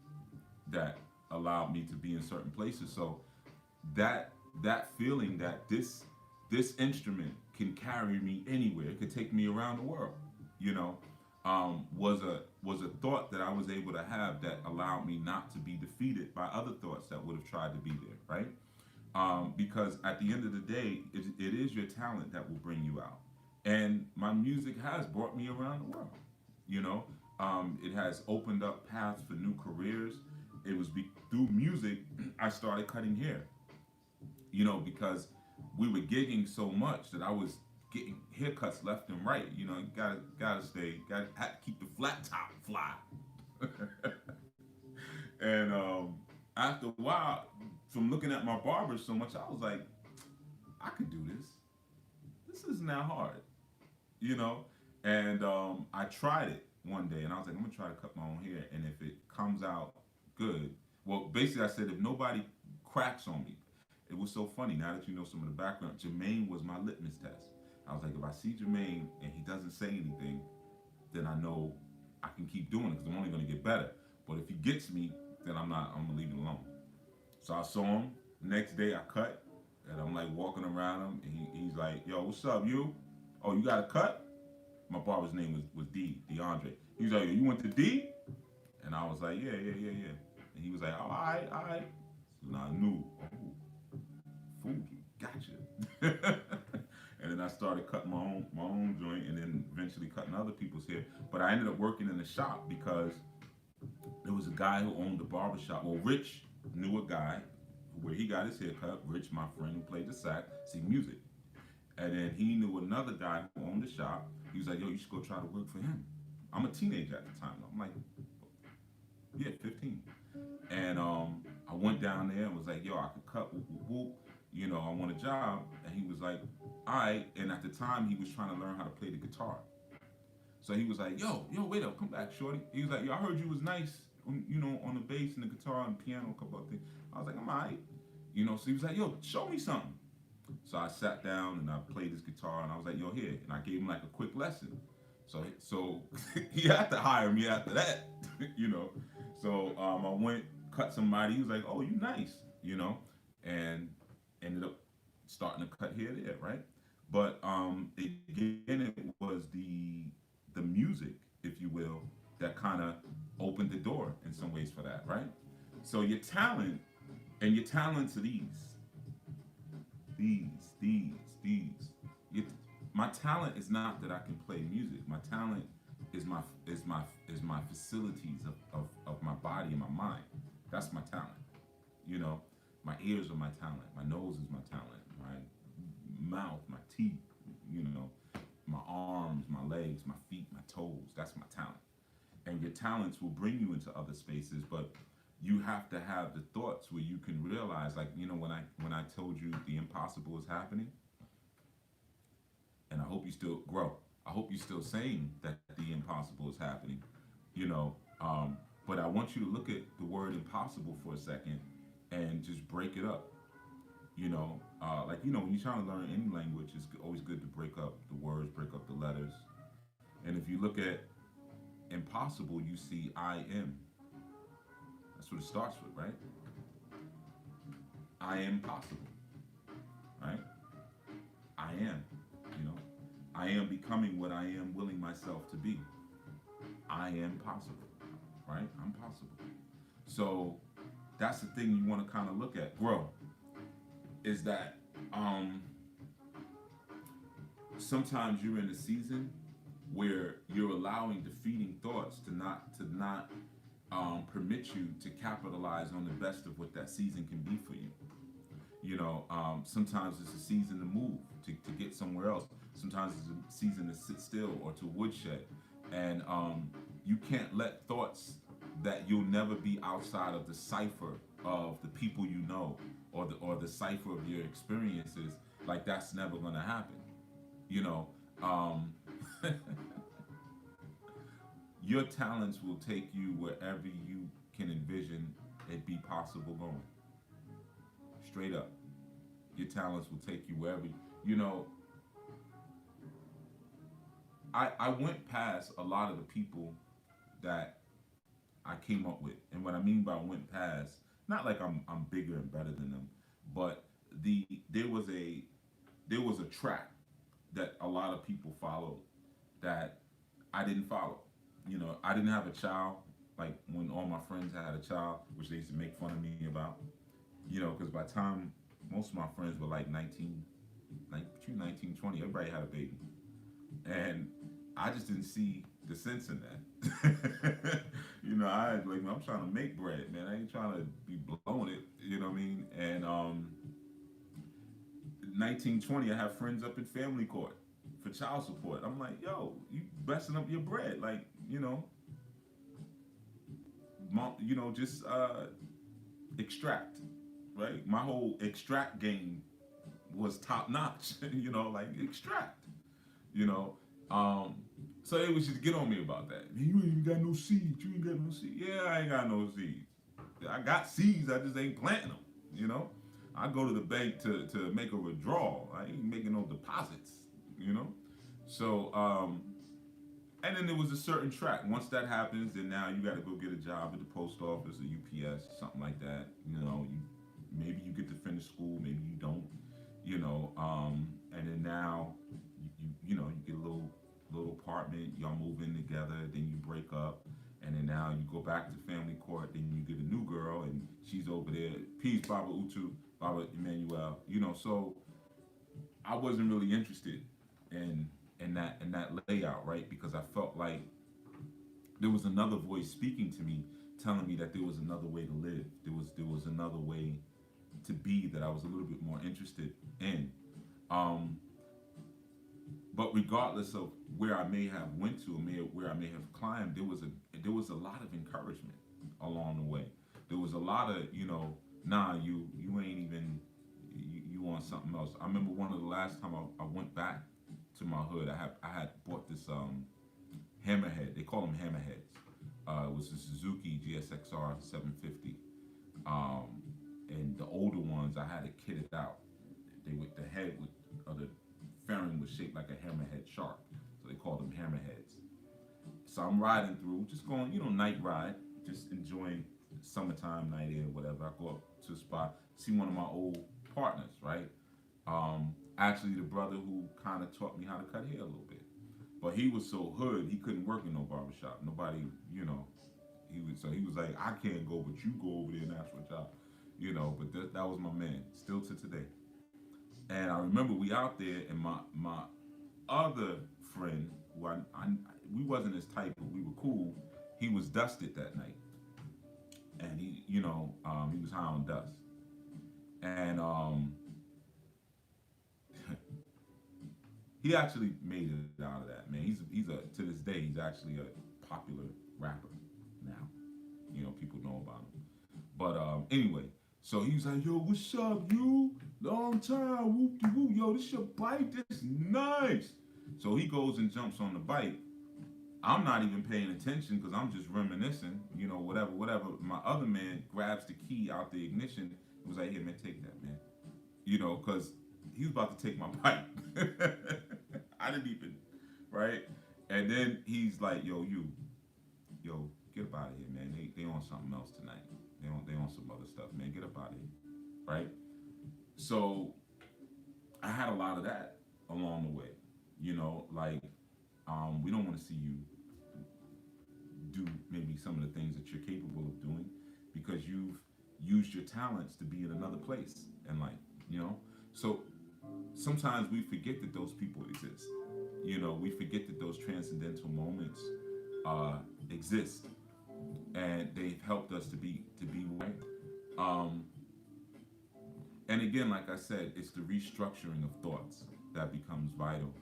that allowed me to be in certain places. So that that feeling that this instrument can carry me anywhere, it could take me around the world, you know, was a thought that I was able to have that allowed me not to be defeated by other thoughts that would have tried to be there, right? Because at the end of the day, it is your talent that will bring you out. And my music has brought me around the world. You know, it has opened up paths for new careers. It was through music I started cutting hair. You know, because we were gigging so much that I was getting haircuts left and right. You know, you gotta keep the flat top fly. And after a while, from looking at my barber so much, I was like, I could do this. This isn't that hard, you know. And I tried it one day, and I was like, I'm gonna try to cut my own hair, and if it comes out good, well, basically, I said if nobody cracks on me, it was so funny. Now that you know some of the background, Jermaine was my litmus test. I was like, if I see Jermaine and he doesn't say anything, then I know I can keep doing it because I'm only gonna get better. But if he gets me, then I'm not. I'm gonna leave it alone. So I saw him. Next day I cut, and I'm like walking around him, and he's like, "Yo, what's up, you? Oh, you got a cut?" My barber's name was DeAndre. He was like, "You went to D?" And I was like, "Yeah." And he was like, "Oh, all right." So now I knew, oh, fooled you, gotcha. And then I started cutting my own joint, and then eventually cutting other people's hair. But I ended up working in the shop because there was a guy who owned the barber shop. Well, Rich knew a guy where he got his hair cut. Rich, my friend who played the sax, see music. And then he knew another guy who owned the shop. He was like, "Yo, you should go try to work for him." I'm a teenager at the time. I'm like, yeah, 15. And I went down there and was like, "Yo, I could cut, whoop, whoop, whoop. You know, I want a job." And he was like, "All right." And at the time, he was trying to learn how to play the guitar. So he was like, "Yo, wait up, come back, shorty." He was like, "Yo, I heard you was nice, you know, on the bass and the guitar and the piano, a couple of things." I was like, "I'm alright." You know, so he was like, "Yo, show me something." So I sat down and I played his guitar and I was like, "Yo, here." And I gave him like a quick lesson. So he had to hire me after that, you know. So I went, cut somebody. He was like, "Oh, you nice," you know, and ended up starting to cut here there, right? But again, it was the music, if you will, that kind of opened the door in some ways for that, right? So your talent and your talents are these. Your, my talent is not that I can play music. My talent is my facilities of my body and my mind. That's my talent. You know, my ears are my talent. My nose is my talent. My mouth, my teeth. You know, my arms, my legs, my feet, my toes. That's my talent. And your talents will bring you into other spaces, but you have to have the thoughts where you can realize, like, you know, when I told you the impossible is happening, and I hope you still grow. I hope you're still saying that the impossible is happening, you know. But I want you to look at the word impossible for a second and just break it up. You know, like, you know, when you're trying to learn any language, it's always good to break up the words, break up the letters. And if you look at impossible, you see I am. That's what it starts with, right? I am possible, right? I am, you know. I am becoming what I am willing myself to be. I am possible, right? I'm possible. So that's the thing you want to kind of look at, grow, is that um, sometimes you're in a season where you're allowing defeating thoughts to not permit you to capitalize on the best of what that season can be for you. You know, sometimes it's a season to move, to get somewhere else. Sometimes it's a season to sit still or to woodshed. And you can't let thoughts that you'll never be outside of the cipher of the people you know, or the cipher of your experiences, like that's never gonna happen. You know, um, your talents will take you wherever you can envision it be possible going. Straight up. Your talents will take you wherever you know. I went past a lot of the people that I came up with. And what I mean by went past, not like I'm bigger and better than them, but there was a track that a lot of people followed that I didn't follow. You know, I didn't have a child like when all my friends had a child, which they used to make fun of me about. You know, because by the time most of my friends were like 19, like between 19 and 20, everybody had a baby. And I just didn't see the sense in that. You know, I like I'm trying to make bread, man. I ain't trying to be blowing it. You know what I mean? And 1920, I have friends up in family court for child support. I'm like, yo, you messing up your bread, like just extract, right? My whole extract game was top notch. You know, like extract. You know, um, so they was just get on me about that. You ain't even got no seeds. You ain't got no seeds. Yeah, I ain't got no seeds. I got seeds. I just ain't planting them. You know, I go to the bank to make a withdrawal. I ain't making no deposits. You know, so and then there was a certain track. Once that happens, then now you got to go get a job at the post office or UPS, something like that. You know, maybe you get to finish school, maybe you don't. You know, and then now you get a little apartment. Y'all move in together, then you break up, and then now you go back to family court. Then you get a new girl, and she's over there. Peace, Baba Utu, Baba Emmanuel. You know, so I wasn't really interested in in that layout, right? Because I felt like there was another voice speaking to me, telling me that there was another way to live. There was another way to be that I was a little bit more interested in. Um, but regardless of where I may have went to, where I may have climbed, there was a lot of encouragement along the way. There was a lot of nah, you ain't even you want something else. I remember one of the last time I went back to my hood. I had bought this hammerhead. They call them hammerheads. It was a Suzuki GSXR 750. Um, and the older ones I had it kitted out. They with the head with the fairing was shaped like a hammerhead shark, so they called them hammerheads. So I'm riding through, just going, night ride, just enjoying summertime night air, whatever. I go up to a spot, see one of my old partners, right? Actually, the brother who kind of taught me how to cut hair a little bit, but he was so hood he couldn't work in no barbershop. Nobody, he was like, I can't go, but you go over there and ask for a job, But that was my man, still to today. And I remember we out there, and my other friend, who we wasn't as tight, but we were cool. He was dusted that night, and he was high on dust, and he actually made it out of that, man. He's a to this day he's actually a popular rapper now. People know about him. But anyway, so he was like, "Yo, what's up, you? Long time, whoop de whoop. Yo, this your bike? This nice." So he goes and jumps on the bike. I'm not even paying attention because I'm just reminiscing, whatever, whatever. My other man grabs the key out the ignition and was like, "Here, man, take that, man." Because he was about to take my bike. I didn't even, right? And then he's like, yo, get up out of here, man. They on something else tonight. They on some other stuff, man. Get up out of here, right? So I had a lot of that along the way. Like we don't want to see you do maybe some of the things that you're capable of doing because you've used your talents to be in another place in life. So sometimes we forget that those people exist. We forget that those transcendental moments exist, and they've helped us to be right. Um, and again, like I said, it's the restructuring of thoughts that becomes vital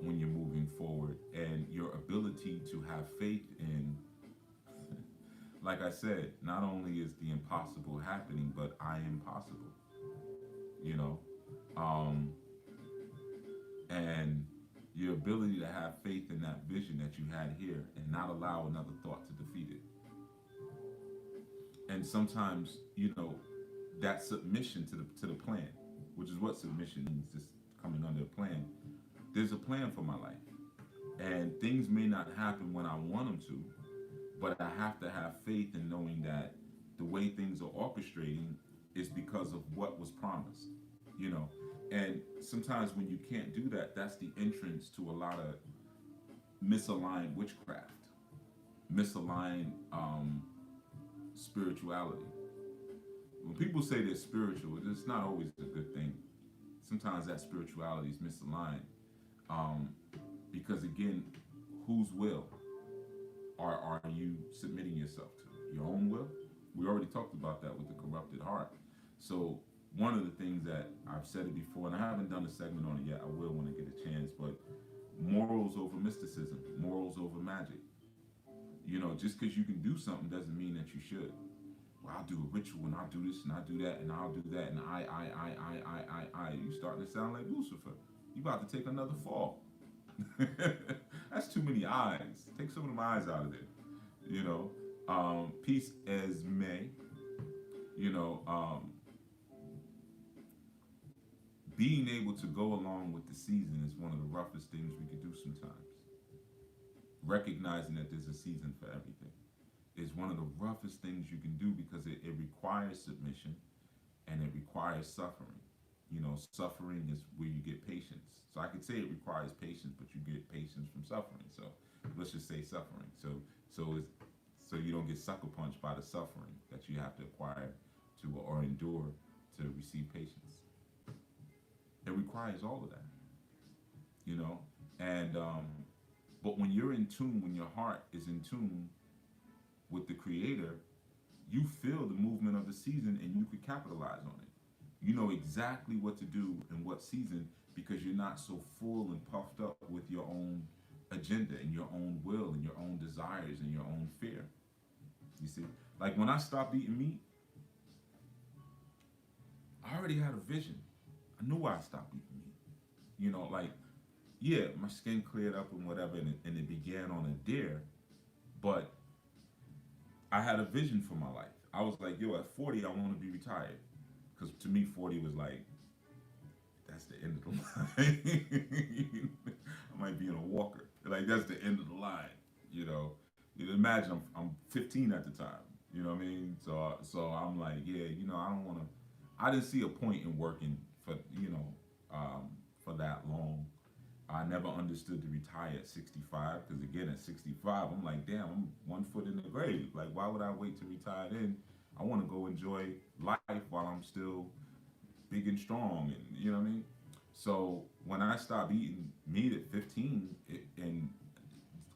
when you're moving forward, and your ability to have faith in. Like I said, not only is the impossible happening, but I am possible. You know, um, and your ability to have faith in that vision that you had here and not allow another thought to defeat it. And sometimes, that submission to the plan, which is what submission means, just coming under a plan. There's a plan for my life, and things may not happen when I want them to, But I have to have faith in knowing that the way things are orchestrating is because of what was promised, you know. And sometimes when you can't do that, that's the entrance to a lot of misaligned witchcraft, misaligned spirituality. When people say they're spiritual, it's not always a good thing. Sometimes that spirituality is misaligned, um, because again, whose will are you submitting yourself to? Your own will? We already talked about that with the corrupted heart. So one of the things that I've said it before, and I haven't done a segment on it yet. I will when I get a chance. But morals over mysticism, morals over magic. You know, just because you can do something doesn't mean that you should. Well, I'll do a ritual and I'll do this and I'll do that and I'll do that and I. You starting to sound like Lucifer. You about to take another fall. That's too many eyes. Take some of them eyes out of there. You know, peace as may. You know, being able to go along with the season is one of the roughest things we could do sometimes. Recognizing that there's a season for everything is one of the roughest things you can do because it requires submission and it requires suffering. You know, suffering is where you get patience. So I could say it requires patience, but you get patience from suffering. So let's just say suffering. So you don't get sucker punched by the suffering that you have to acquire to or endure to receive patience. It requires all of that, you know. And but when you're in tune, when your heart is in tune with the Creator, you feel the movement of the season and you could capitalize on it. You know exactly what to do in what season because you're not so full and puffed up with your own agenda and your own will and your own desires and your own fear. You see, like when I stopped eating meat, I already had a vision. I knew why I stopped eating meat. You know, like, yeah, my skin cleared up and whatever, and it began on a dare, but I had a vision for my life. I was like, yo, at 40, I want to be retired. Because to me, 40 was like, that's the end of the line. I might be in a walker. Like, that's the end of the line, you know. You imagine I'm 15 at the time, you know what I mean? So I'm like, yeah, you know, I don't want to, I didn't see a point in working for, you know, for that long. I never understood to retire at 65 because again at 65 I'm like, damn, I'm 1 foot in the grave. Like, why would I wait to retire then? I want to go enjoy life while I'm still big and strong, and you know what I mean. So when I stopped eating meat at 15, and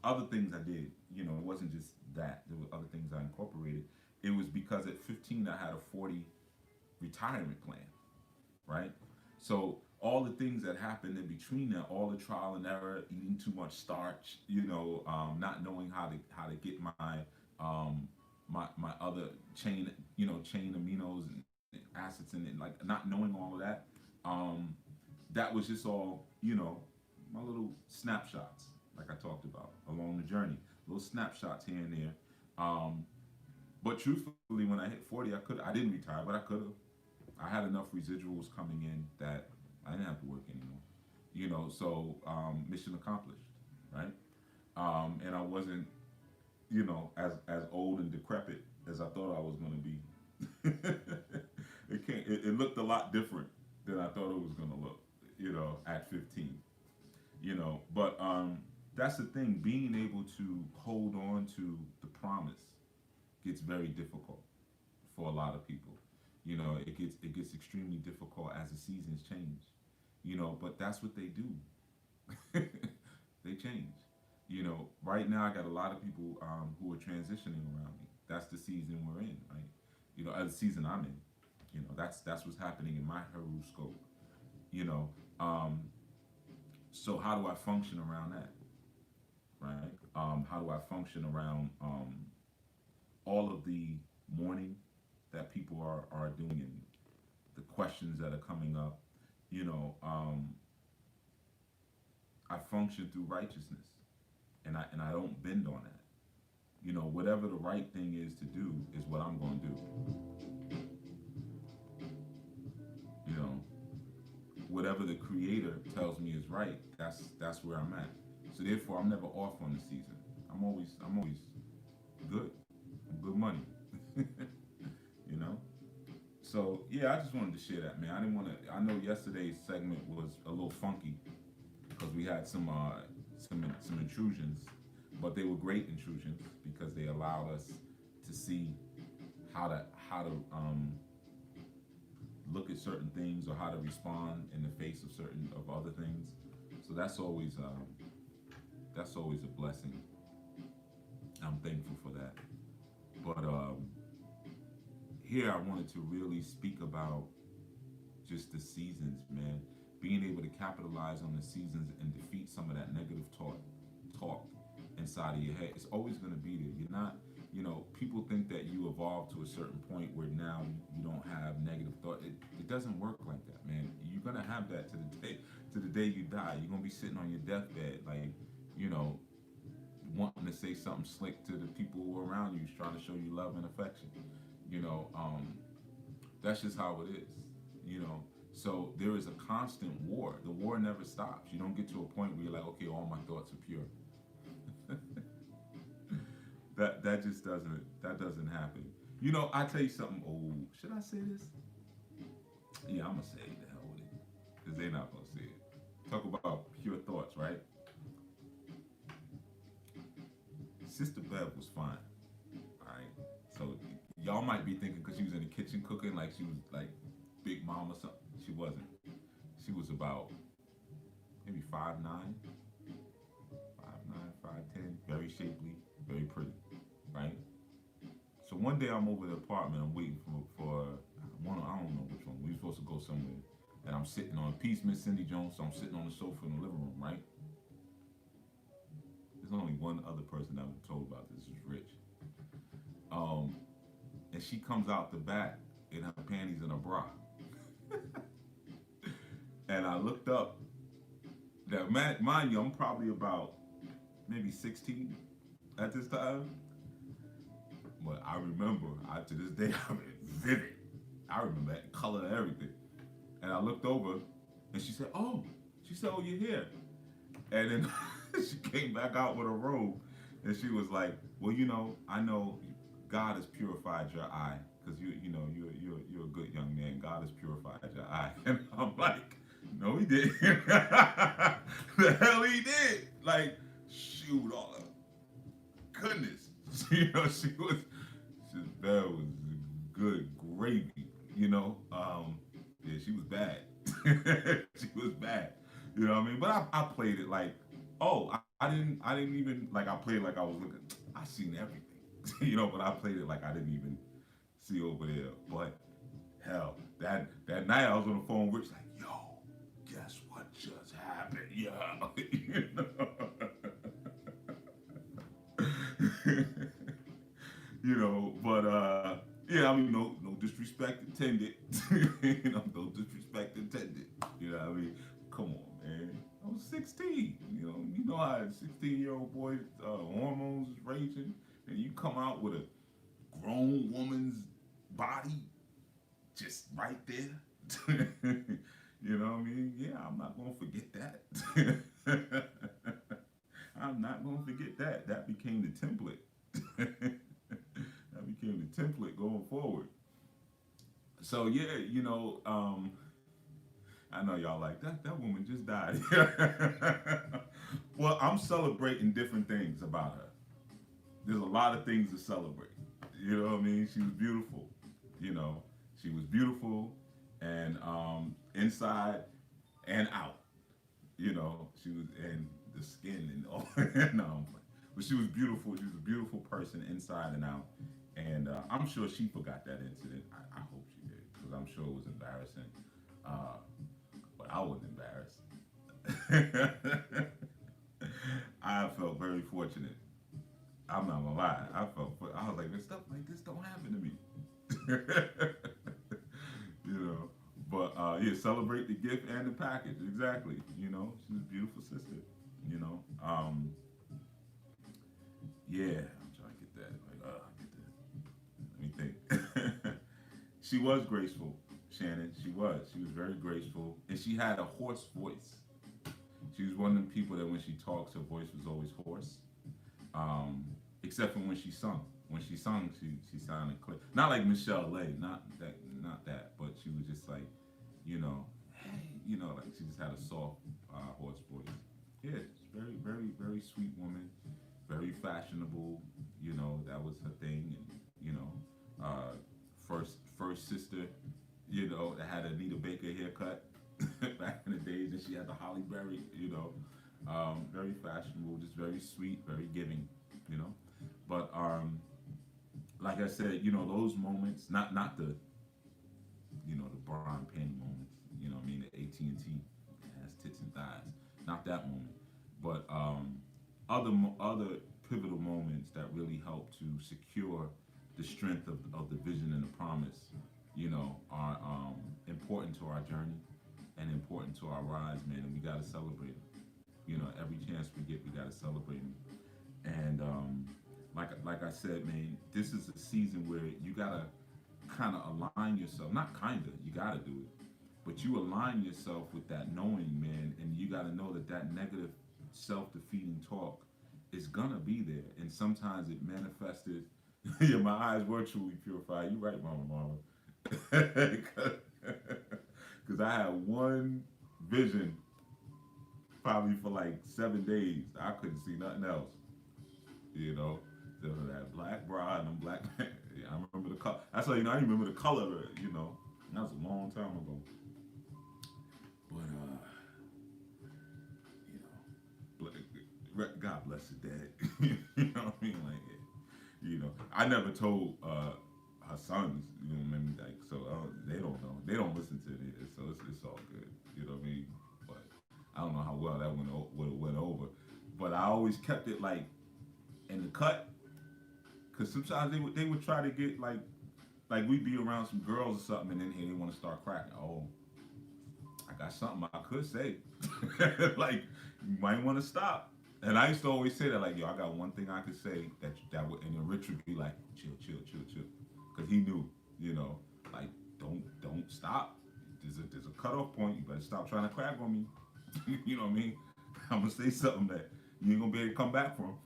other things I did, you know, it wasn't just that. There were other things I incorporated. It was because at 15 I had a 40 retirement plan, right? So all the things that happened in between that, all the trial and error, eating too much starch, you know, not knowing how to get my other chain, you know, chain aminos and acids and like not knowing all of that, that was just all, you know, my little snapshots, like I talked about along the journey, little snapshots here and there. But truthfully, when I hit 40, I didn't retire, but I could have. I had enough residuals coming in that I didn't have to work anymore. You know, so mission accomplished, right? And I wasn't, you know, as old and decrepit as I thought I was going to be. It looked a lot different than I thought it was going to look, you know, at 15. You know, but that's the thing. Being able to hold on to the promise gets very difficult for a lot of people. You know, it gets extremely difficult as the seasons change. You know, but that's what they do. They change. You know, right now I got a lot of people who are transitioning around me. That's the season we're in, right? You know, as the season I'm in. You know, that's what's happening in my horoscope. You know, so how do I function around that, right? How do I function around all of the mourning that people are doing and the questions that are coming up? You know, I function through righteousness, and I don't bend on that. You know, whatever the right thing is to do is what I'm going to do. You know, whatever the Creator tells me is right, that's where I'm at. So therefore, I'm never off on the season. I'm always good. yeah, I just wanted to share that, man. I didn't want to. I know yesterday's segment was a little funky because we had some intrusions, but they were great intrusions because they allowed us to see how to look at certain things or how to respond in the face of certain of other things. So that's always a blessing. I'm thankful for that. But here I wanted to really speak about just the seasons, man. Being able to capitalize on the seasons and defeat some of that negative talk inside of your head. It's always going to be there. You're not, people think that you evolve to a certain point where now you don't have negative thought. It doesn't work like that, man. You're going to have that to the day you die. You're going to be sitting on your deathbed, like, you know, wanting to say something slick to the people who are around you, trying to show you love and affection. You know, that's just how it is. You know, so there is a constant war. The war never stops. You don't get to a point where you're like, okay, all my thoughts are pure. That just doesn't happen. You know, I tell you something. Oh, should I say this? Yeah, I'm gonna say it. The hell with it, because they're not gonna say it. Talk about pure thoughts, right? Sister Bev was fine. All right. So y'all might be thinking because she was in the kitchen cooking like she was like Big Mom or something. She wasn't. She was about maybe 5'9", 5'9", 5'10", very shapely, very pretty, right? So one day I'm over the apartment. I'm waiting for one. I don't know which one. We were supposed to go somewhere, and I'm sitting on Peace Miss Cindy Jones. So I'm sitting on the sofa in the living room, right? There's only one other person I've been told about this. Is Rich. Um, and she comes out the back in her panties and a bra. And I looked up. That mind you, I'm probably about maybe 16 at this time. But I remember, to this day, I'm vivid. I remember that color and everything. And I looked over, and she said, "Oh," "Oh, you're here." And then she came back out with a robe, and she was like, "Well, I know God has purified your eye, because you're a good young man. God has purified your eye." And I'm like, "No, he didn't." The hell he did. Like, shoot, all of goodness. That was good gravy. Yeah, she was bad. She was bad. You know what I mean? But I played it like, oh, I didn't even, like, I played like I was looking. I seen everything. But I played it like I didn't even see over there. But hell, that night I was on the phone with Rich, like, yo, guess what just happened? Yeah. But yeah, I mean, no disrespect intended. No disrespect intended. You know what I mean? Come on, man. I was 16. You know how a 16-year-old boy hormones is raging, and you come out with a grown woman's body just right there. You know what I mean? Yeah, I'm not gonna forget that. I'm not gonna forget that. That became the template. That became the template going forward. So yeah, I know y'all like that. That woman just died. Well, I'm celebrating different things about her. There's a lot of things to celebrate. You know what I mean? She was beautiful. You know, she was beautiful, and inside and out. She was, and the skin and all. No, I'm playing. But she was beautiful. She was a beautiful person inside and out. And I'm sure she forgot that incident. I hope she did, because I'm sure it was embarrassing. Uh, but I wasn't embarrassed. I felt very fortunate. I'm not gonna lie. I was like, this stuff like this don't happen to me. you know. But yeah, celebrate the gift and the package. Exactly. She's a beautiful sister. You know. Yeah, I'm trying to get that. Like, get that. Let me think. She was graceful, Shannon. She was. She was very graceful, and she had a hoarse voice. She was one of them people that when she talks, her voice was always hoarse. Except for when she sung. When she sung, she sounded clear. Not like Michelle Lay. Not that. not that, but she was just like, hey, like she just had a soft horse voice. Yeah, she's very, very, very sweet woman, very fashionable. That was her thing, and first sister, that had a Anita Baker haircut back in the days, and she had the Holly Berry. Very fashionable, just very sweet, very giving. You know, but like I said, those moments, not the the Brian Penny moments. I mean, the AT&T has tits and thighs. Not that moment, but other pivotal moments that really help to secure the strength of the vision and the promise. Are important to our journey and important to our rise, man. And we gotta celebrate them. Every chance we get, we gotta celebrate them. And like I said, man, this is a season where you gotta kind of align yourself. Not kinda, you gotta do it, but you align yourself with that knowing, man, and you gotta know that negative, self-defeating talk is gonna be there, and sometimes it manifested. Yeah, my eyes were truly purified. You right, Mama. Because I had one vision probably for like 7 days. I couldn't see nothing else. You know, there was that black bra and them black. Yeah, I remember the color. That's why I remember the color of it. And that was a long time ago. But God bless his dad. You know what I mean? Like, I never told her sons. Maybe like so they don't know. They don't listen to it, so it's all good. You know what I mean? But I don't know how well that went over. But I always kept it like in the cut, because sometimes they would try to get like we'd be around some girls or something, and then they want to start cracking. Oh, I got something I could say. Like, you might want to stop. And I used to always say that, like, yo, I got one thing I could say that would, and then Rich would be like, chill, chill, chill, chill, because he knew, like, don't stop. There's a cutoff point. You better stop trying to crack on me. You know what I mean? I'm gonna say something that you ain't gonna be able to come back from.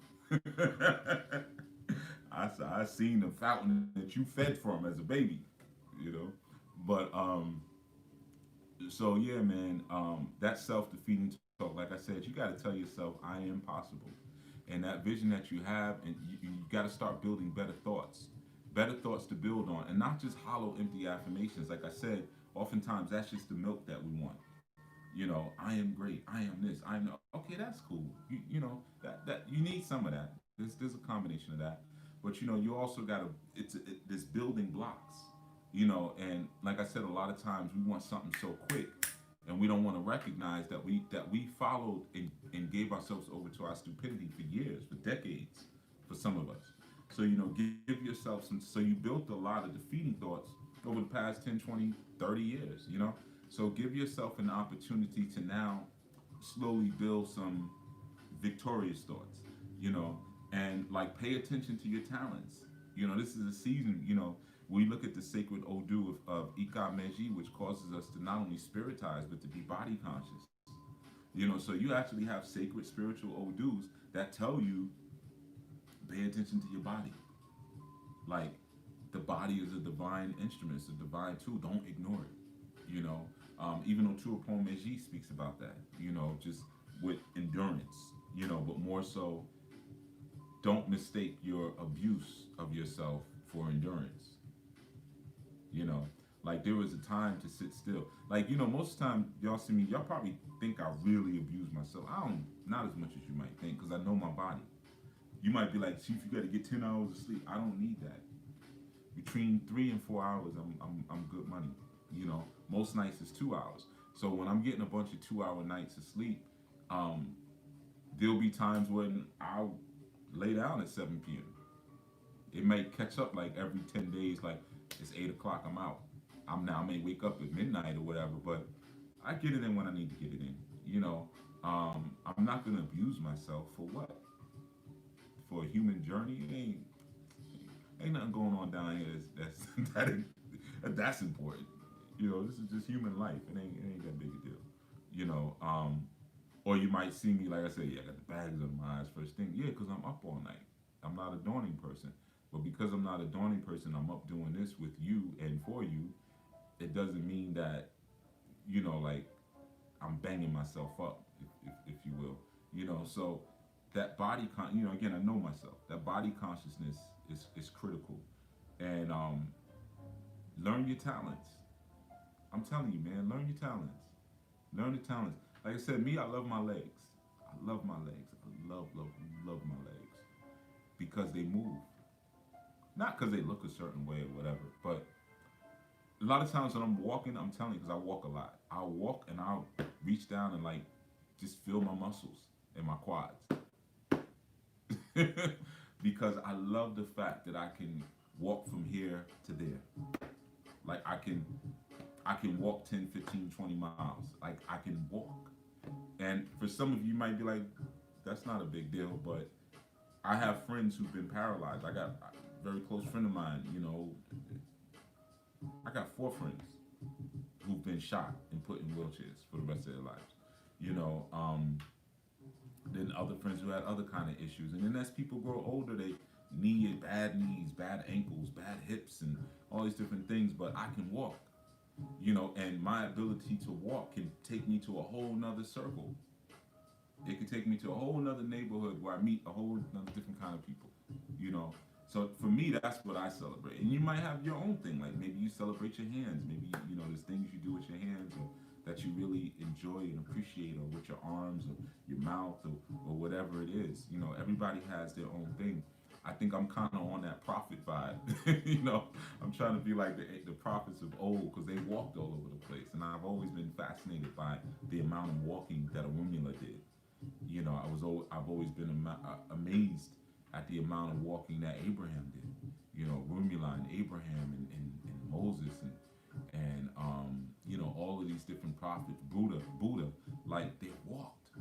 I seen the fountain that you fed from as a baby, but so yeah, man, that self-defeating talk, like I said, you got to tell yourself, I am possible. And that vision that you have, and you got to start building better thoughts to build on, and not just hollow, empty affirmations. Like I said, oftentimes that's just the milk that we want. I am great. I am this. I am no. Okay, that's cool. That you need some of that. There's a combination of that, but you also got to. This building blocks. And like I said, a lot of times we want something so quick, and we don't want to recognize that we followed and gave ourselves over to our stupidity for years, for decades, for some of us. So give yourself some. So you built a lot of defeating thoughts over the past 10, 20, 30 years. So give yourself an opportunity to now slowly build some victorious thoughts. And like pay attention to your talents. This is a season. We look at the sacred Odu of Ika Meji, which causes us to not only spiritize but to be body conscious. So you actually have sacred spiritual Odus that tell you pay attention to your body. Like, the body is a divine instrument, it's a divine tool. Don't ignore it. Even though Tuapon Meji speaks about that. Just with endurance. But more so, don't mistake your abuse of yourself for endurance. You know, like there was a time to sit still. Like, most of the time y'all see me, y'all probably think I really abuse myself. I don't, not as much as you might think, because I know my body. You might be like, Chief, you got to get 10 hours of sleep. I don't need that. Between 3 and 4 hours, I'm good money. Most nights is 2 hours. So when I'm getting a bunch of 2 hour nights of sleep, there'll be times when I'll lay down at 7 p.m. It may catch up like every 10 days, like it's 8 o'clock, I'm out. I may wake up at midnight or whatever, but I get it in when I need to get it in. I'm not gonna abuse myself for what? For a human journey, it ain't nothing going on down here that's important. This is just human life. It ain't that big a deal. You know, or you might see me, like I said, yeah, I got the bags under my eyes first thing. Yeah, because I'm up all night. I'm not a dawning person. But because I'm not a dawning person, I'm up doing this with you and for you. it doesn't mean that, like I'm banging myself up, if you will. So that again, I know myself. That body consciousness is critical, and learn your talents. I'm telling you, man, learn your talents. Learn the talents. Like I said, me, I love my legs. I love my legs. I love my legs because they move. Not because they look a certain way or whatever, but a lot of times when I'm walking, I'm telling you, because I walk a lot. I'll walk and I'll reach down and like just feel my muscles and my quads. Because I love the fact that I can walk from here to there. Like I can walk 10, 15, 20 miles. Like I can walk. And for some of you might be like, that's not a big deal, but I have friends who've been paralyzed. I got a very close friend of mine, I got four friends who've been shot and put in wheelchairs for the rest of their lives. You know, then other friends who had other kind of issues. And then as people grow older, they bad knees, bad ankles, bad hips, and all these different things. But I can walk, and my ability to walk can take me to a whole nother circle. It can take me to a whole nother neighborhood where I meet a whole nother different kind of people, you know. So for me, that's what I celebrate. And you might have your own thing, like maybe you celebrate your hands. Maybe there's things you do with your hands, or that you really enjoy and appreciate, or with your arms, or your mouth, or whatever it is. Everybody has their own thing. I think I'm kind of on that prophet vibe. I'm trying to be like the prophets of old, because they walked all over the place, and I've always been fascinated by the amount of walking that Arumula did. I've always been amazed at the amount of walking that Abraham did. Rumula and Abraham and Moses and all of these different prophets, Buddha, like they walked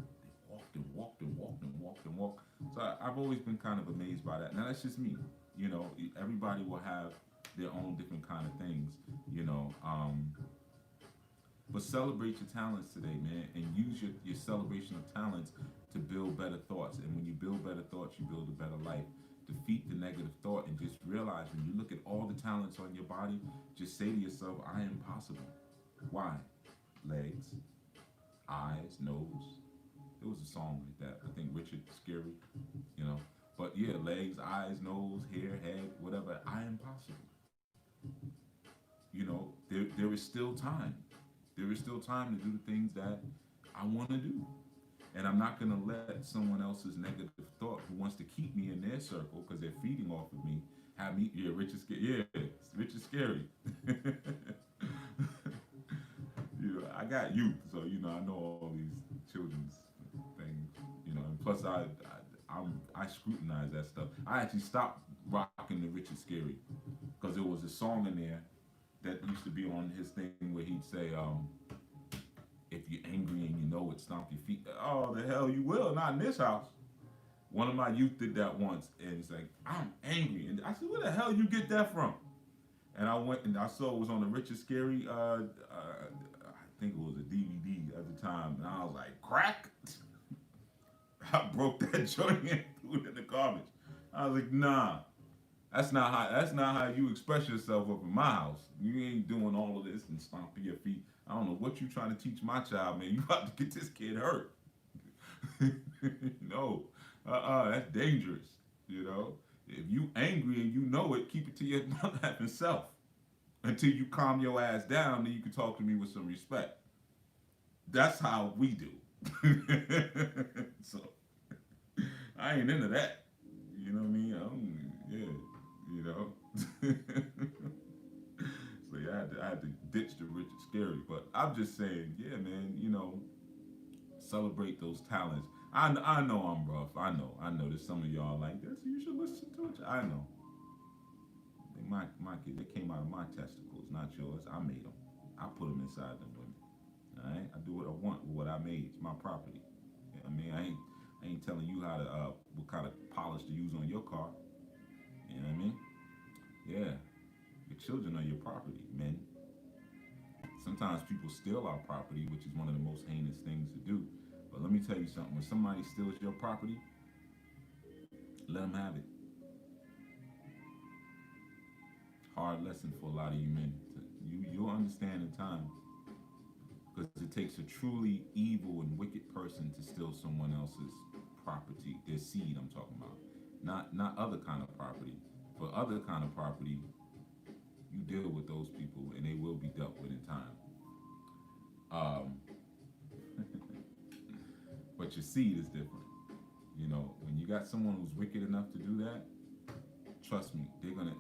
and walked and walked and walked and walked. So I've always been kind of amazed by that. Now that's just me. Everybody will have their own different kind of things. But celebrate your talents today, man, and use your celebration of talents to build better thoughts. And when you build better thoughts, you build a better life. Defeat the negative thought and just realize when you look at all the talents on your body, just say to yourself, I am possible. Why? Legs, eyes, nose. There was a song like that. I think Richard Scary. But yeah, legs, eyes, nose, hair, head, whatever. I am possible. There is still time. There is still time to do the things that I want to do. And I'm not going to let someone else's negative thought who wants to keep me in their circle because they're feeding off of me have me, yeah, Rich is scary. Yeah, Rich is scary. I got youth, so, I know all these children's things, and plus I scrutinize that stuff. I actually stopped rocking the Rich is Scary because there was a song in there that used to be on his thing where he'd say, if you're angry and you know it, stomp your feet. Oh, the hell you will, not in this house. One of my youth did that once, and he's like, I'm angry. And I said, where the hell you get that from? And I went and I saw it was on the Richard Scary, I think it was a DVD at the time, and I was like, crack? I broke that joint and threw it in the garbage. I was like, nah. That's not how you express yourself up in my house. You ain't doing all of this and stomping your feet. I don't know what you trying to teach my child, man. You about to get this kid hurt. No, that's dangerous. If you angry and you know it, keep it to your mother self until you calm your ass down. Then you can talk to me with some respect. That's how we do. So I ain't into that. You know what I mean? Yeah. So yeah, I had to ditch the Richard Scary. But I'm just saying, yeah, man, celebrate those talents. I know I'm rough. I know. There's some of y'all like this. You should listen to it. I know. My kid, they came out of my testicles, not yours. I made them. I put them inside them women. All right. I do what I want with what I made. It's my property. I ain't telling you how to what kind of polish to use on your car. You know what I mean? Yeah. Your children are your property, men. Sometimes people steal our property, which is one of the most heinous things to do. But let me tell you something. When somebody steals your property, let them have it. Hard lesson for a lot of you men to You'll understand in time, because it takes a truly evil and wicked person to steal someone else's property, their seed. I'm talking about, not other kind of property. For other kind of property, you deal with those people, and they will be dealt with in time. Um, but your seed is different. You know, when you got someone who's wicked enough to do that, trust me, they're gonna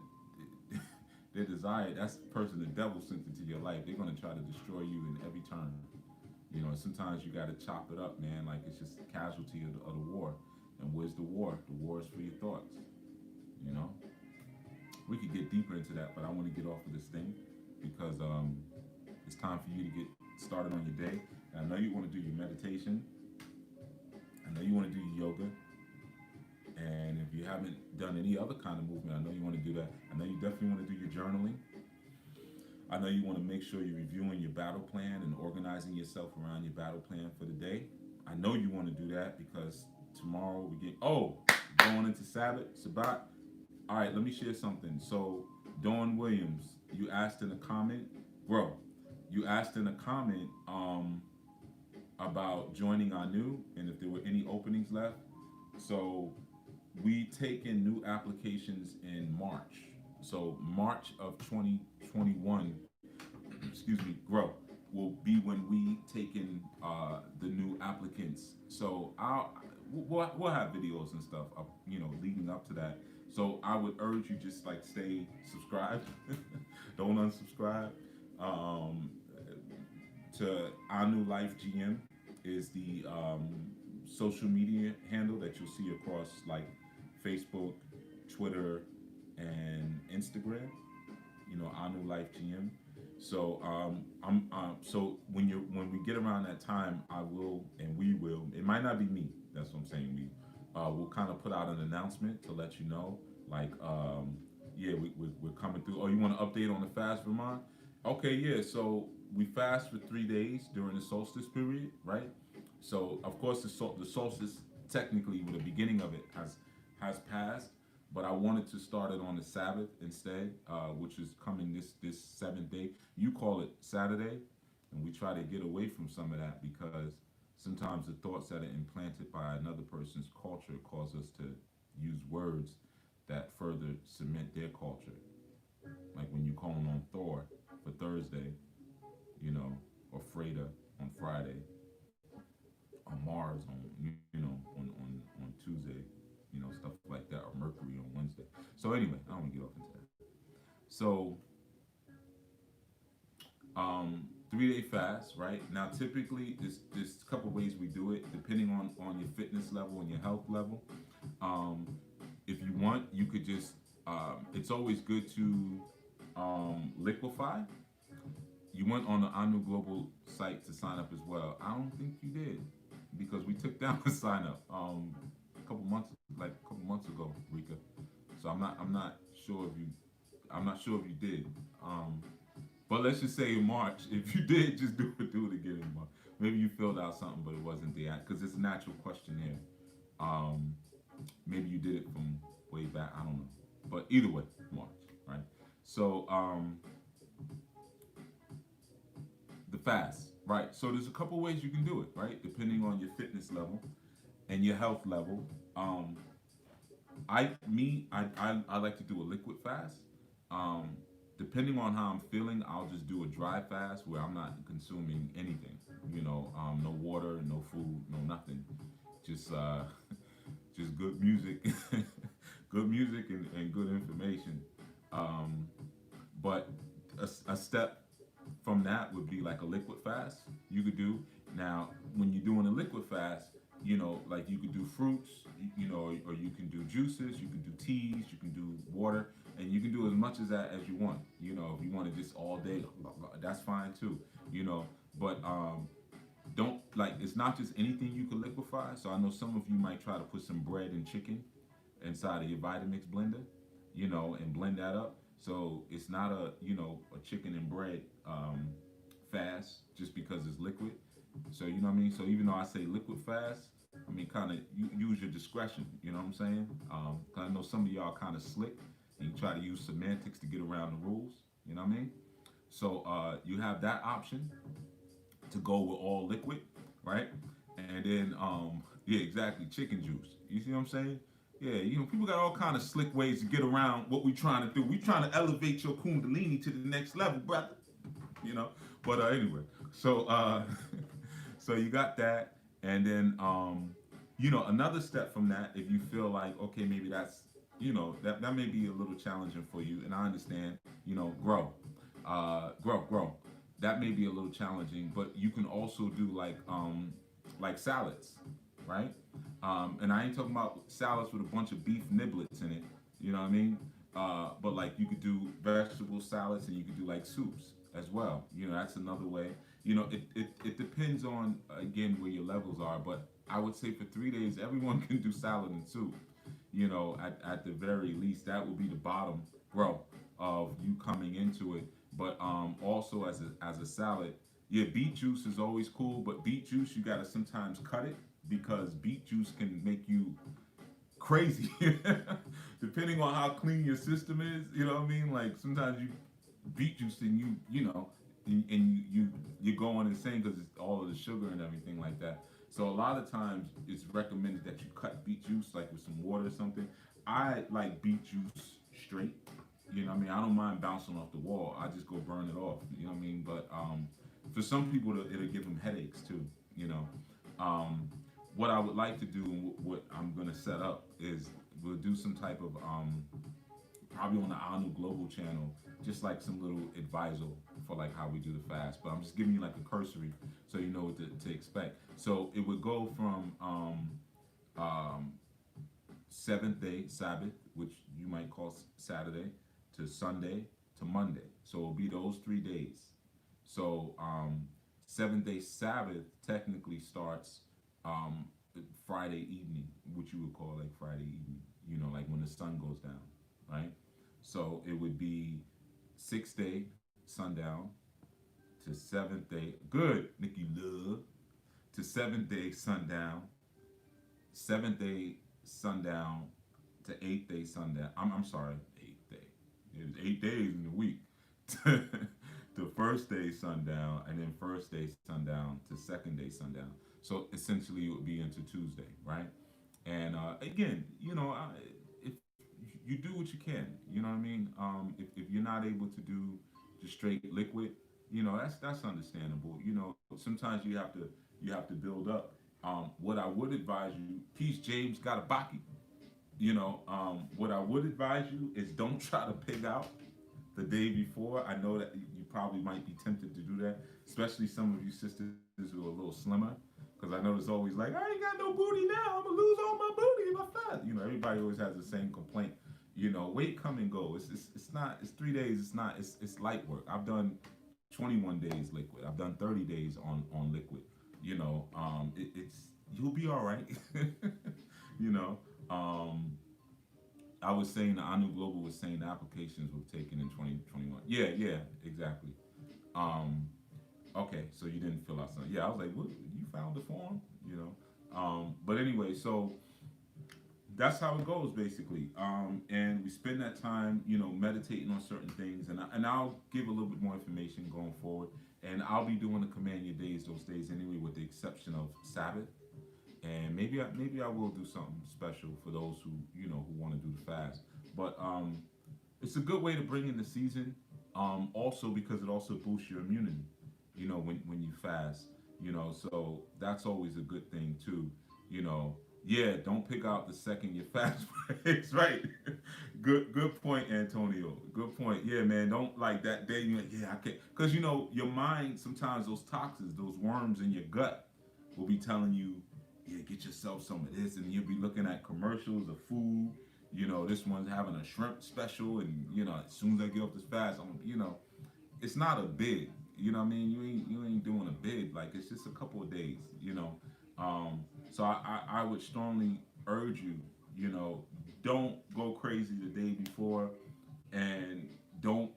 their desire. That's the person the devil sent into your life. They're gonna try to destroy you in every turn. You know, sometimes you got to chop it up, man. Like it's just a casualty of the war. And where's the war? The war is for your thoughts. You know, we could get deeper into that, but I want to get off of this thing because it's time for you to get started on your day. And I know you want to do your meditation. I know you want to do your yoga. And if you haven't done any other kind of movement, I know you want to do that. I know you definitely want to do your journaling. I know you want to make sure you're reviewing your battle plan and organizing yourself around your battle plan for the day. I know you want to do that because tomorrow we get, going into Sabbath. All right, let me share something. So, Dawn Williams, you asked in a comment, bro, you asked in a comment about joining our new and if there were any openings left. So, we take in new applications in March. So March of 2021, excuse me, grow will be when we take in the new applicants. So we'll have videos and stuff up, leading up to that. So I would urge you just like stay subscribed, don't unsubscribe. Um, to Our New Life GM is the social media handle that you'll see across like Facebook, Twitter, and Instagram. Our New Life GM. So so when we get around that time, I will and we will. It might not be me. That's what I'm saying. We'll kind of put out an announcement to let you know, like yeah, we're coming through. Oh, you want to update on the fast, Vermont? Okay, yeah. So we fast for 3 days during the solstice period, right? So of course the solstice technically, the beginning of it has passed, but I wanted to start it on the Sabbath instead, which is coming this seventh day. You call it Saturday, and we try to get away from some of that because sometimes the thoughts that are implanted by another person's culture cause us to use words that further cement their culture. Like when you calling on Thor for Thursday, or Freda on Friday, on Mars on Tuesday, stuff like that, or Mercury on Wednesday. So anyway, I don't want to get off into that. So 3-day fast, right? Now typically there's a couple ways we do it depending on your fitness level and your health level. Um, if you want, you could just it's always good to liquefy. You went on the Anu Global site to sign up as well. I don't think you did because we took down the sign up a couple months ago, Rika. So I'm not sure if you did. But let's just say in March, if you did, just do it again in March. Maybe you filled out something, but it wasn't the act because it's a natural questionnaire. Um, Maybe you did it from way back. I don't know. But either way, March, right? So the fast, right? So there's a couple ways you can do it, right? Depending on your fitness level and your health level. Um, I like to do a liquid fast. Um, Depending on how I'm feeling, I'll just do a dry fast where I'm not consuming anything. No water, no food, no nothing. Just just good music, good music and good information. Um, but a step from that would be like a liquid fast you could do. Now, when you're doing a liquid fast, like you could do fruits, or you can do juices, you can do teas, you can do water, and you can do as much as that as you want. If you want to just all day, that's fine too. But don't like it's not just anything you can liquefy. So I know some of you might try to put some bread and chicken inside of your Vitamix blender, and blend that up. So it's not a chicken and bread fast just because it's liquid. So you know what I mean. So even though I say liquid fast, I mean kind of you use your discretion. You know what I'm saying? 'Cause I know some of y'all kind of slick and you try to use semantics to get around the rules. You know what I mean? So you have that option to go with all liquid, right? And then yeah, exactly, chicken juice. You see what I'm saying? Yeah, people got all kind of slick ways to get around what we trying to do. We trying to elevate your kundalini to the next level, brother. You know. But anyway, so so you got that, and then another step from that, if you feel like okay, maybe that's that may be a little challenging for you, and I understand. Grow, grow. That may be a little challenging, but you can also do like salads, right? And I ain't talking about salads with a bunch of beef niblets in it. You know what I mean? But like you could do vegetable salads and you could do like soups as well. That's another way. It depends on again where your levels are. But I would say for 3 days, everyone can do salad and soup. At the very least, that would be the bottom row of you coming into it. But also as a salad, yeah, beet juice is always cool. But beet juice, you gotta sometimes cut it because beet juice can make you crazy, depending on how clean your system is. You know what I mean? Like sometimes you beet juice and you're going insane because it's all of the sugar and everything like that. So a lot of times it's recommended that you cut beet juice like with some water or something. I like beet juice straight. You know what I mean? I don't mind bouncing off the wall. I just go burn it off. You know what I mean? But for some people, it'll give them headaches too. You know, um, what I would like to do, and what I'm gonna set up is we'll do some type of probably on the Anu Global channel, just like some little advisor for like how we do the fast. But I'm just giving you like a cursory so you know what to expect. So it would go from um, seventh day Sabbath, which you might call Saturday, to Sunday to Monday. So it'll be those 3 days. So seventh day Sabbath technically starts um, Friday evening, which you would call like Friday evening. Like when the sun goes down, right? So it would be 6th day sundown to 7th day. Good, Nikki Love. To 7th day sundown, 7th day sundown to 8th day sundown. I'm sorry, 8th day. It was 8 days in the week. To first day sundown, and then first day sundown to second day sundown. So essentially, it would be into Tuesday, right? And again, if you do what you can, you know what I mean. If you're not able to do just straight liquid, that's understandable. Sometimes you have to build up. What I would advise you, Peace James got a Baki. What I would advise you is don't try to pig out the day before. I know that you probably might be tempted to do that, especially some of you sisters who are a little slimmer. Because I know there's always like, I ain't got no booty now. I'm gonna lose all my booty if I fat. Everybody always has the same complaint. Weight come and go. It's not. It's 3 days. It's not. It's light work. I've done 21 days liquid. I've done 30 days on liquid. It's you'll be all right. you know. Um, I was saying the Anu Global was saying the applications were taken in 2021. Yeah, yeah, exactly. Um, okay, so you didn't fill out something. Yeah, I was like, what? You found the form? But anyway, so that's how it goes basically. And we spend that time, meditating on certain things, and I'll give a little bit more information going forward. And I'll be doing the command your days those days anyway, with the exception of Sabbath. And maybe I will do something special for those who want to do the fast. But it's a good way to bring in the season. Also because it also boosts your immunity. When you fast. So that's always a good thing too. You know, yeah. Don't pick out the second your fast breaks. Right. Good point, Antonio. Good point. Yeah, man. Don't like that day. You're like, yeah, I can't, because your mind sometimes those toxins, those worms in your gut, will be telling you, yeah, get yourself some of this, and you'll be looking at commercials of food. This one's having a shrimp special, and as soon as I get off this fast, it's not a bid. You know what I mean? You ain't doing a bid. Like it's just a couple of days. So I would strongly urge you. Don't go crazy the day before, and don't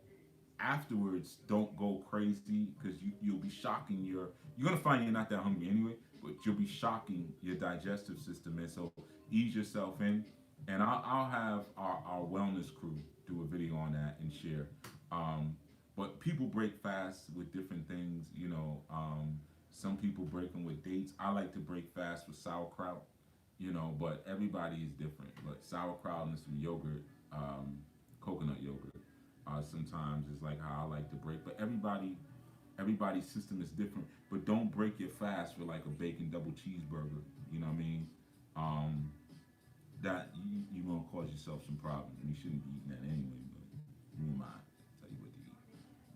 afterwards. Don't go crazy because you'll be shocking you're gonna find you're not that hungry anyway, but you'll be shocking your digestive system. And so ease yourself in, and I'll have our wellness crew do a video on that and share. But people break fast with different things. Some people break them with dates. I like to break fast with sauerkraut. But everybody is different. But sauerkraut and some yogurt, coconut yogurt, sometimes is like how I like to break. But everybody's system is different. But don't break your fast for like a bacon double cheeseburger. You know what I mean? Um, that you're gonna cause yourself some problems. You shouldn't be eating that anyway. But you mind tell you what to eat.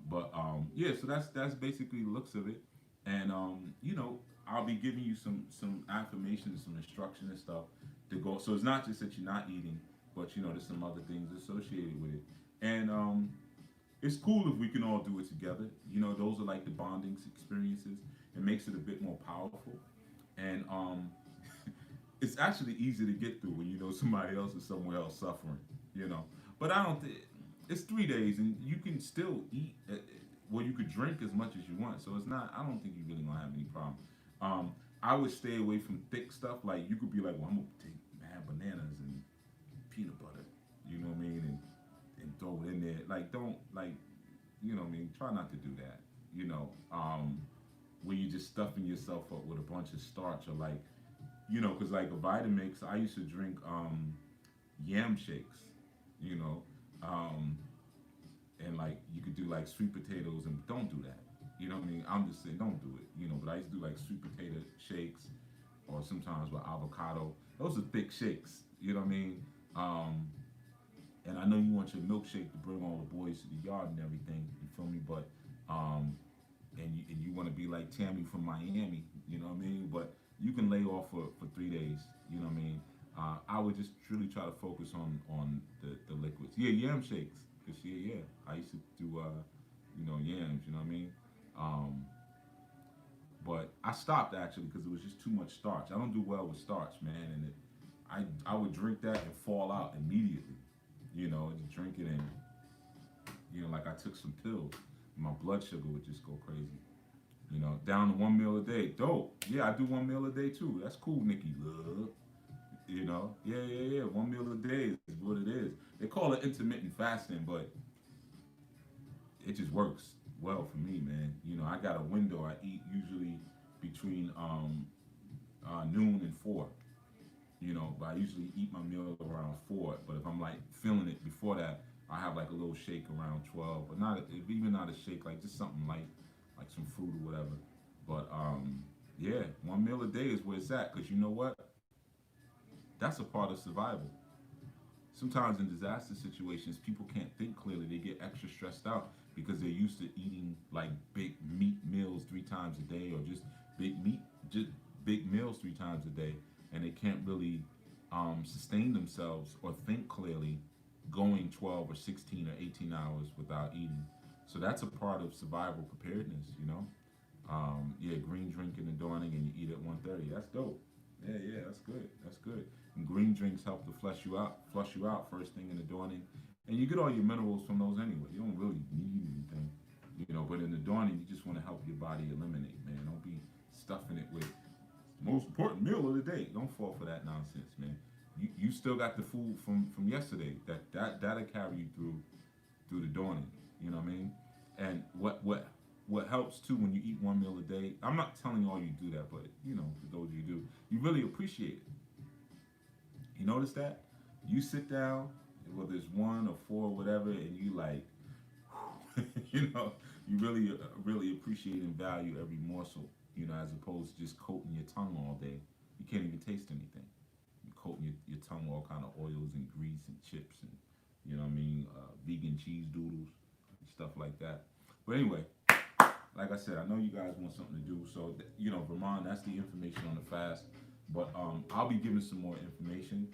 But yeah, so that's basically the looks of it. And I'll be giving you some affirmations, some instruction and stuff to go. So it's not just that you're not eating, but there's some other things associated with it. And it's cool if we can all do it together. Those are like the bonding experiences. It makes it a bit more powerful. And it's actually easy to get through when you know somebody else is somewhere else suffering. You know, but I don't. It's 3 days, and you can still eat. Well, you could drink as much as you want, so it's not. I don't think you're really gonna have any problem. Um, I would stay away from thick stuff. Like you could be like, well, I'm gonna take mad bananas and peanut butter. You know what I mean, and throw it in there. Like don't like, what I mean. Try not to do that. When you're just stuffing yourself up with a bunch of starch or like, because like a Vitamix, I used to drink yam shakes. You know, um, and like you could do like sweet potatoes and don't do that. You know what I mean? I'm just saying don't do it. But I used to do like sweet potato shakes or sometimes with avocado. Those are thick shakes. You know what I mean? Um, and I know you want your milkshake to bring all the boys to the yard and everything. You feel me? But um, and you want to be like Tammy from Miami. You know what I mean? But you can lay off for 3 days. You know what I mean? I would just truly try to focus on the liquids. Yeah, yam shakes. Cause yeah, I used to do yams. You know what I mean? Um, but I stopped actually because it was just too much starch. I don't do well with starch, man, and I would drink that and fall out immediately. Just drink it and like I took some pills. My blood sugar would just go crazy. Down to one meal a day. Dope. Yeah, I do one meal a day too. That's cool, Nikki Love. Yeah. One meal a day is what it is. They call it intermittent fasting, but it just works well for me, man. I got a window. I eat usually between noon and 4. But I usually eat my meal around 4. But if I'm like feeling it before that, I have like a little shake around 12. But even not a shake, like just something light, like some fruit or whatever. But yeah, one meal a day is where it's at. Cause you know what? That's a part of survival. Sometimes in disaster situations, people can't think clearly. They get extra stressed out because they're used to eating like big meat meals 3 times a day, or just big meals 3 times a day, and they can't really sustain themselves or think clearly, going 12 or 16 or 18 hours without eating. So that's a part of survival preparedness. Yeah, green drink in the dawning and you eat at 1:30. That's dope. Yeah, that's good. That's good. And green drinks help to flush you out first thing in the dawning, and you get all your minerals from those anyway. You don't really need anything, But in the dawning, you just want to help your body eliminate, man. Don't be stuffing it with the most important meal of the day. Don't fall for that nonsense, man. You still got the food from yesterday. That'll carry you through the dawning. You know what I mean? And what helps too when you eat one meal a day. I'm not telling all you do that, but for those of you do, you really appreciate it. You notice that? You sit down, whether it's 1 or 4 or whatever, and you like, you really appreciate and value every morsel, as opposed to just coating your tongue all day. You can't even taste anything. You're coating your tongue with all kind of oils and grease and chips and, what I mean, vegan cheese doodles and stuff like that. But anyway, like I said, I know you guys want something to do. So, Vermont, that's the information on the fast. But I'll be giving some more information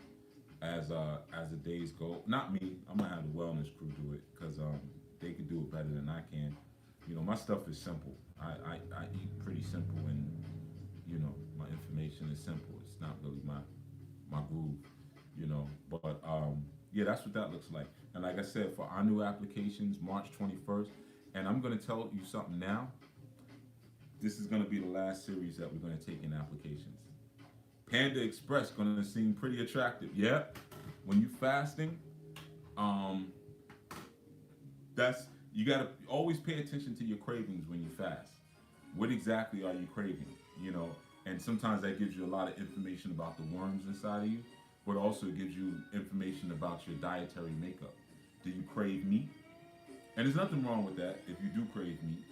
as the days go. Not me. I'm gonna have the wellness crew do it because they can do it better than I can. My stuff is simple. I eat pretty simple, and my information is simple. It's not really my groove. But yeah, that's what that looks like. And like I said, for our new applications, March 21st, and I'm gonna tell you something now. This is gonna be the last series that we're gonna take in applications. Panda Express gonna seem pretty attractive. Yeah, when you fasting, um, that's You got to always pay attention to your cravings when you fast. What exactly are you craving? You know, and sometimes that gives you a lot of information about the worms inside of you, but also gives you information about your dietary makeup. Do you crave meat? And there's nothing wrong with that if you do crave meat,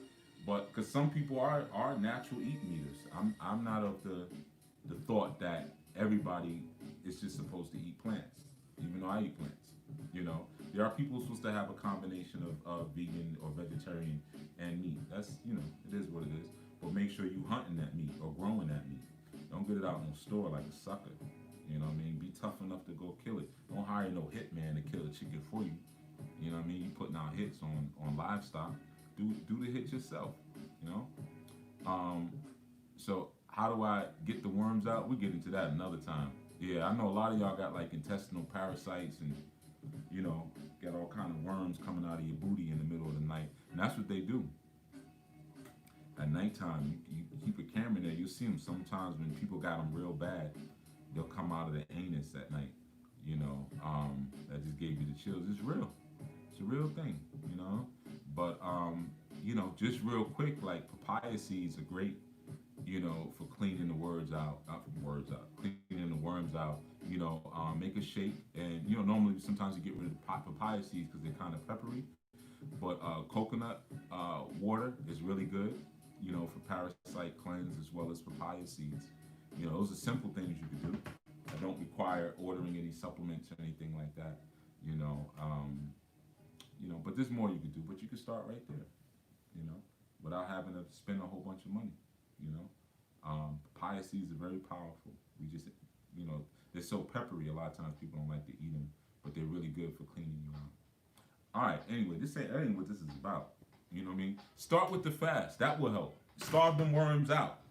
but because some people are natural eat eaters. I'm not of the thought that everybody is just supposed to eat plants, even though I eat plants. You know, there are people supposed to have a combination of vegan or vegetarian and meat. That's, you know, it is what it is. But make sure you hunting that meat or growing that meat. Don't get it out in the store like a sucker. You know what I mean? Be tough enough to go kill it. Don't hire no hitman to kill a chicken for you. You know what I mean? You putting out hits on livestock. Do the hits yourself. You know. Um, so how do I get the worms out? We get into that another time. Yeah, I know a lot of y'all got like intestinal parasites and you know got all kind of worms coming out of your booty in the middle of the night, and that's what they do at nighttime. You keep a camera there. You'll see them sometimes when people got them real bad. They'll come out of the anus at night. You know, that just gave you the chills. It's real. It's a real thing. You know, but you know, just real quick, like papaya seeds are great, you know, for cleaning the words out, words out, cleaning the worms out. You know, make a shake, and you know, normally sometimes you get rid of the papaya seeds because they're kind of peppery, but coconut water is really good. You know, for parasite cleanse as well as papaya seeds. You know, those are simple things you can do. I don't require ordering any supplements or anything like that. You know, but there's more you could do. But you can start right there. You know, without having to spend a whole bunch of money. You know, papaya seeds are very powerful. We just, you know, they're so peppery. A lot of times people don't like to eat them, but they're really good for cleaning you out. All right. Anyway, that ain't what this is about. You know what I mean? Start with the fast. That will help. Starve them worms out.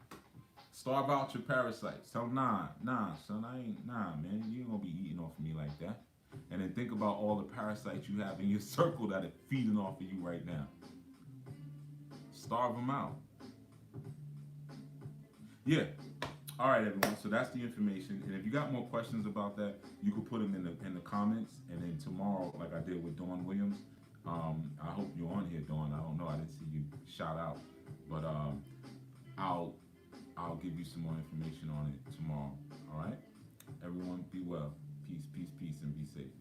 Starve out your parasites. Tell them, nah, son, man. You ain't gonna be eating off of me like that. And then think about all the parasites you have in your circle that are feeding off of you right now. Starve them out. Yeah. All right, everyone. So that's the information. And if you got more questions about that, you can put them in the comments. And then tomorrow, like I did with Dawn Williams, I hope you're on here, Dawn. I don't know. I didn't see you shout out, but I'll I'll give you some more information on it tomorrow. All right. Everyone, be well. Peace, peace, peace, and be safe.